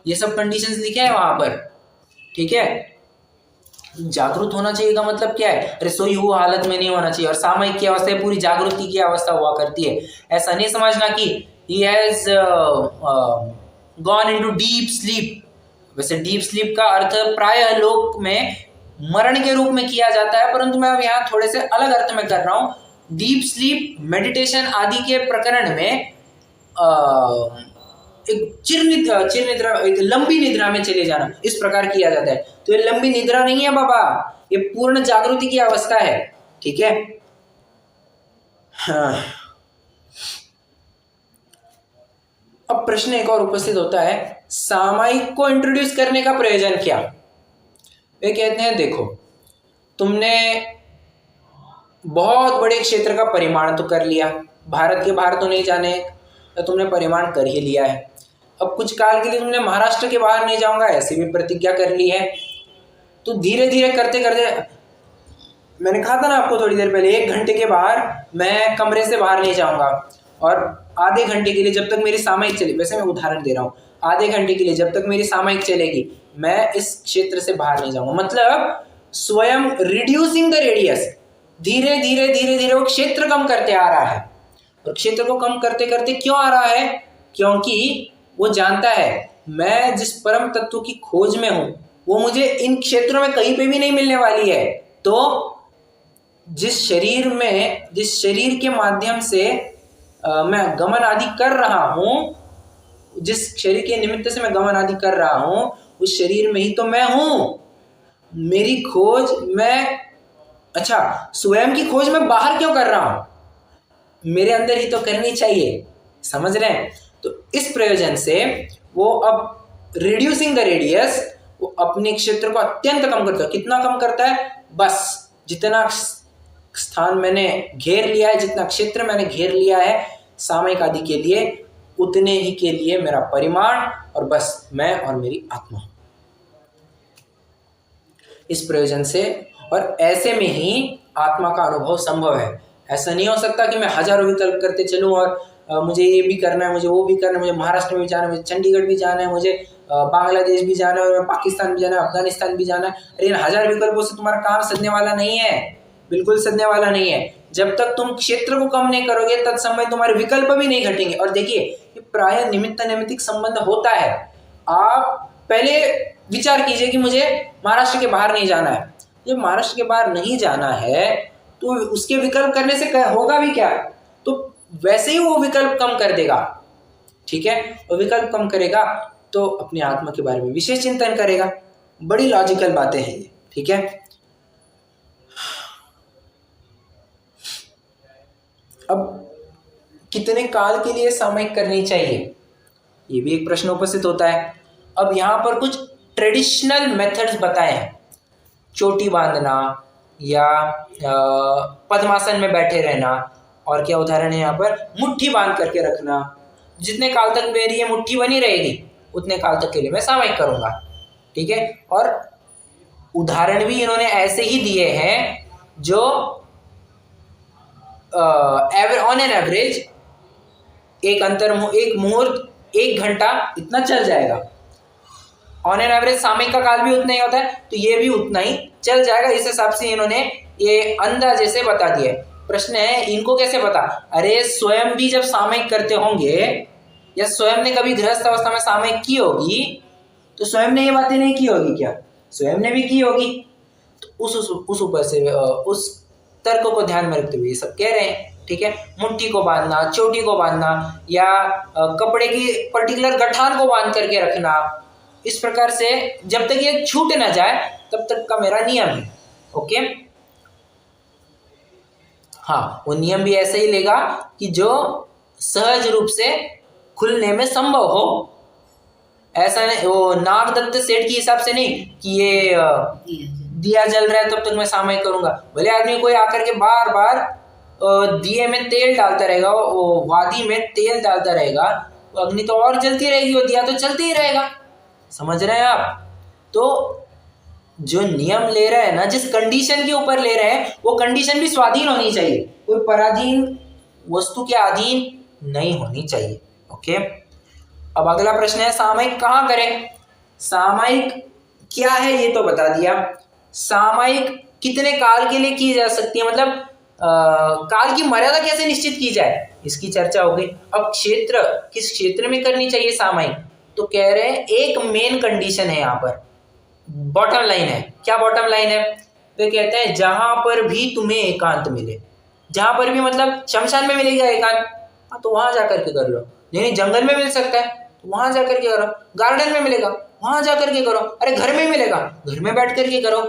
ये सब कंडीशंस लिखे हैं वहां पर। ठीक है, जागरूक होना चाहिए का मतलब क्या है? अरे सोई हुआ हालत में नहीं होना चाहिए। और सामयिक की अवस्था पूरी जागृति की अवस्था हुआ करती है। ऐसा नहीं समझना कि he has gone into deep sleep। वैसे डीप स्लीप का अर्थ प्रायः लोक में मरण के रूप में किया जाता है, परंतु मैं अब यहाँ थोड़े से अलग अर्थ में कर रहा हूँ। डीप स्लीप मेडिटेशन आदि के प्रकरण में एक चिर निद्रा, एक लंबी निद्रा में चले जाना, इस प्रकार किया जाता है। तो ये लंबी निद्रा नहीं है बाबा, ये पूर्ण जागृति की अवस्था है। ठीक है। हाँ। अब प्रश्न एक और उपस्थित होता है, सामायिक को इंट्रोड्यूस करने का प्रयोजन क्या? वे कहते हैं देखो, तुमने बहुत बड़े क्षेत्र का परिमाण तो कर लिया, भारत के बाहर तो नहीं जाने, तो तुमने परिमाण कर ही लिया है। अब कुछ काल के लिए तुमने महाराष्ट्र के बाहर नहीं जाऊंगा ऐसी भी प्रतिज्ञा कर ली है। तो धीरे धीरे करते करते, मैंने कहा था ना आपको थोड़ी देर पहले, 1 घंटे के बाहर मैं कमरे से बाहर नहीं जाऊंगा, और आधे घंटे के लिए जब तक मेरी सामयिक चलेगी, वैसे मैं उदाहरण दे रहा हूँ, आधे घंटे के लिए जब तक मेरी सामयिक चलेगी मैं इस क्षेत्र से बाहर नहीं जाऊंगा। मतलब स्वयं रिड्यूसिंग द रेडियस, धीरे धीरे धीरे धीरे वो क्षेत्र कम करते आ रहा है। और क्षेत्र को कम करते करते क्यों आ रहा है? क्योंकि वो जानता है मैं जिस परम तत्व की खोज में हूं वो मुझे इन क्षेत्रों में कहीं पे भी नहीं मिलने वाली है। तो जिस शरीर के माध्यम से मैं गमन आदि कर रहा हूं, जिस शरीर के निमित्त से मैं गमन आदि कर रहा हूं, उस शरीर में ही तो मैं हूं। मेरी खोज स्वयं की खोज मैं बाहर क्यों कर रहा हूं? मेरे अंदर ही तो करनी चाहिए। समझ रहे हैं? तो इस प्रयोजन से वो अब रिड्यूसिंग द रेडियस, वो अपने क्षेत्र को अत्यंत कम करता है। कितना कम करता है? बस जितना स्थान मैंने घेर लिया है, जितना क्षेत्र मैंने घेर लिया है सामयिक आदि के लिए, उतने ही के लिए मेरा परिमाण, और बस मैं और मेरी आत्मा। इस प्रयोजन से, और ऐसे में ही आत्मा का अनुभव संभव है। ऐसा नहीं हो सकता कि मैं हजारों विकल्प करते चलूं और मुझे ये भी करना है, मुझे वो भी करना है, मुझे महाराष्ट्र में भी जाना है, मुझे चंडीगढ़ भी जाना है, मुझे बांग्लादेश भी जाना है, और पाकिस्तान भी जाना है, अफगानिस्तान भी जाना है। अरे इन 1000 विकल्पों से तुम्हारा काम सधने वाला नहीं है, बिल्कुल सधने वाला नहीं है। जब तक तुम क्षेत्र को कम नहीं करोगे तब समय तुम्हारे विकल्प भी नहीं घटेंगे। और देखिए, ये प्राय निमित्त नैमित्तिक संबंध होता है। आप पहले विचार कीजिए कि मुझे महाराष्ट्र के बाहर नहीं जाना है। जब महाराष्ट्र के बाहर नहीं जाना है तो उसके विकल्प करने से होगा भी क्या? तो वैसे ही वो विकल्प कम कर देगा। ठीक है? वो विकल्प कम करेगा तो अपनी आत्मा के बारे में विशेष चिंतन करेगा। बड़ी लॉजिकल बातें हैं ये। ठीक है? अब कितने काल के लिए सामयिक करनी चाहिए, ये भी एक प्रश्न उपस्थित होता है। अब यहाँ पर कुछ ट्रेडिशनल मेथड्स बताए हैं। चोटी बांधना या पद्मासन में बैठे रहना, और क्या उदाहरण है यहाँ पर, मुट्ठी बांध करके रखना। जितने काल तक मेरी ये मुट्ठी बनी रहेगी उतने काल तक के लिए मैं सामयिक करूँगा। ठीक है? और उदाहरण भी इन्होंने ऐसे ही दिए हैं जो ऑन एन एवरेज एक मुहूर्त 1 घंटा इतना चल जाएगा। ऑन एन एवरेज सामयिक का काल भी उतना ही होता है, तो ये भी उतना ही चल जाएगा। इस हिसाब से इन्होंने ये अंदाजे से बता दिया। प्रश्न है इनको कैसे पता? अरे स्वयं भी जब सामयिक करते होंगे या स्वयं ने कभी गृहस्थ अवस्था में सामयिक की होगी तो स्वयं ने ये बातें नहीं की होगी क्या? स्वयं ने भी की होगी। तो उस ऊपर से उस तर्क को ध्यान में रखते हुए ये सब कह रहे हैं। ठीक है? मुट्ठी को बांधना, चोटी को बांधना, या कपड़े की पर्टिकुलर गठान को बांध करके रखना, इस प्रकार से जब तक ये छूट ना जाए तब तक का मेरा नियम है। ओके? हाँ, वो नियम भी ऐसे ही लेगा कि जो सहज रूप से खुलने में संभव हो। ऐसा नहीं वो नागदत्त सेठ के हिसाब से नहीं कि ये दिया जल रहा है तब तक मैं सामयिक करूंगा। भले आदमी कोई आकर के बार बार दिए में तेल डालता रहेगा, वो वादी में तेल डालता रहेगा, अग्नि तो और जलती रहेगी, वो दिया तो चलती ही रहेगा। समझ रहे हैं आप? तो जो नियम ले रहे हैं ना, जिस कंडीशन के ऊपर ले रहे हैं, वो कंडीशन भी स्वाधीन होनी चाहिए, कोई पराधीन वस्तु के अधीन नहीं होनी चाहिए। ओके? अब अगला प्रश्न है सामयिक कहाँ करें? सामयिक क्या है ये तो बता दिया। सामयिक कितने काल के लिए की जा सकती है, मतलब काल की मर्यादा कैसे निश्चित की जाए, इसकी चर्चा हो गई। अब क्षेत्र, किस क्षेत्र में करनी चाहिए सामयिक, तो कह रहे हैं एक मेन कंडीशन है यहाँ पर, बॉटम लाइन है। क्या बॉटम लाइन है, तो कहते हैं जहां पर भी तुम्हें एकांत मिले, जहां पर भी मतलब शमशान में मिलेगा एकांत, तो वहां जाकर के कर लो। नहीं जंगल में मिल सकता है तो वहां जाकर के करो, गार्डन में मिलेगा वहां जाकर के करो, अरे घर में मिलेगा घर में बैठ करके करो।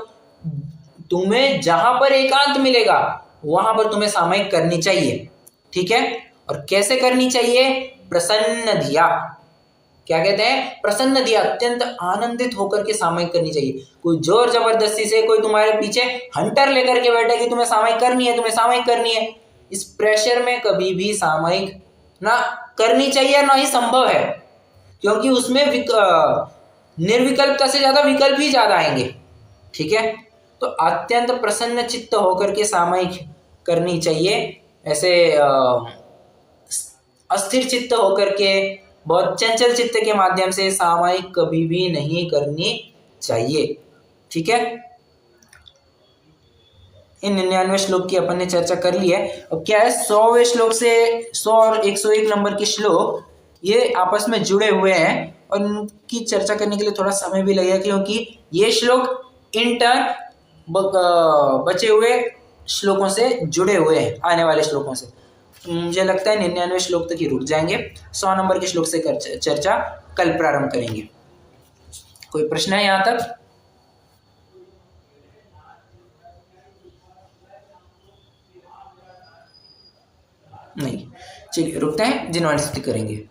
तुम्हें जहां पर एकांत मिलेगा वहां पर तुम्हें सामयिक करनी चाहिए, ठीक है। और कैसे करनी चाहिए, प्रसन्न धिया, क्या कहते हैं, प्रसन्न धिया, अत्यंत आनंदित होकर के सामयिक करनी चाहिए। कोई जोर जबरदस्ती से कोई तुम्हारे पीछे हंटर लेकर के बैठे कि तुम्हें सामयिक करनी है, तुम्हें सामयिक करनी है, इस प्रेशर में कभी भी सामयिक ना करनी चाहिए, ना ही संभव है, क्योंकि उसमें निर्विकल्पता से ज्यादा विकल्प ही ज्यादा आएंगे, ठीक है। तो अत्यंत प्रसन्न चित्त होकर के सामयिक करनी चाहिए, ऐसे अस्थिर चित्त होकर के, बहुत चंचल चित्त के माध्यम से सामयिक कभी भी नहीं करनी चाहिए, ठीक है। इन 99 श्लोक की अपन ने चर्चा कर ली है। अब क्या है, 100वें श्लोक से 100 और 101 नंबर के श्लोक ये आपस में जुड़े हुए हैं और इनकी चर्चा करने के लिए थोड़ा समय भी लगेगा, क्योंकि ये श्लोक इन टर्न बचे हुए श्लोकों से जुड़े हुए हैं, आने वाले श्लोकों से। मुझे लगता है 99 श्लोक तक ही रुक जाएंगे, 100 नंबर के श्लोक से चर्चा कल प्रारंभ करेंगे। कोई प्रश्न है यहाँ तक? नहीं, चलिए रुकते हैं, जिनवाणी स्तुति करेंगे।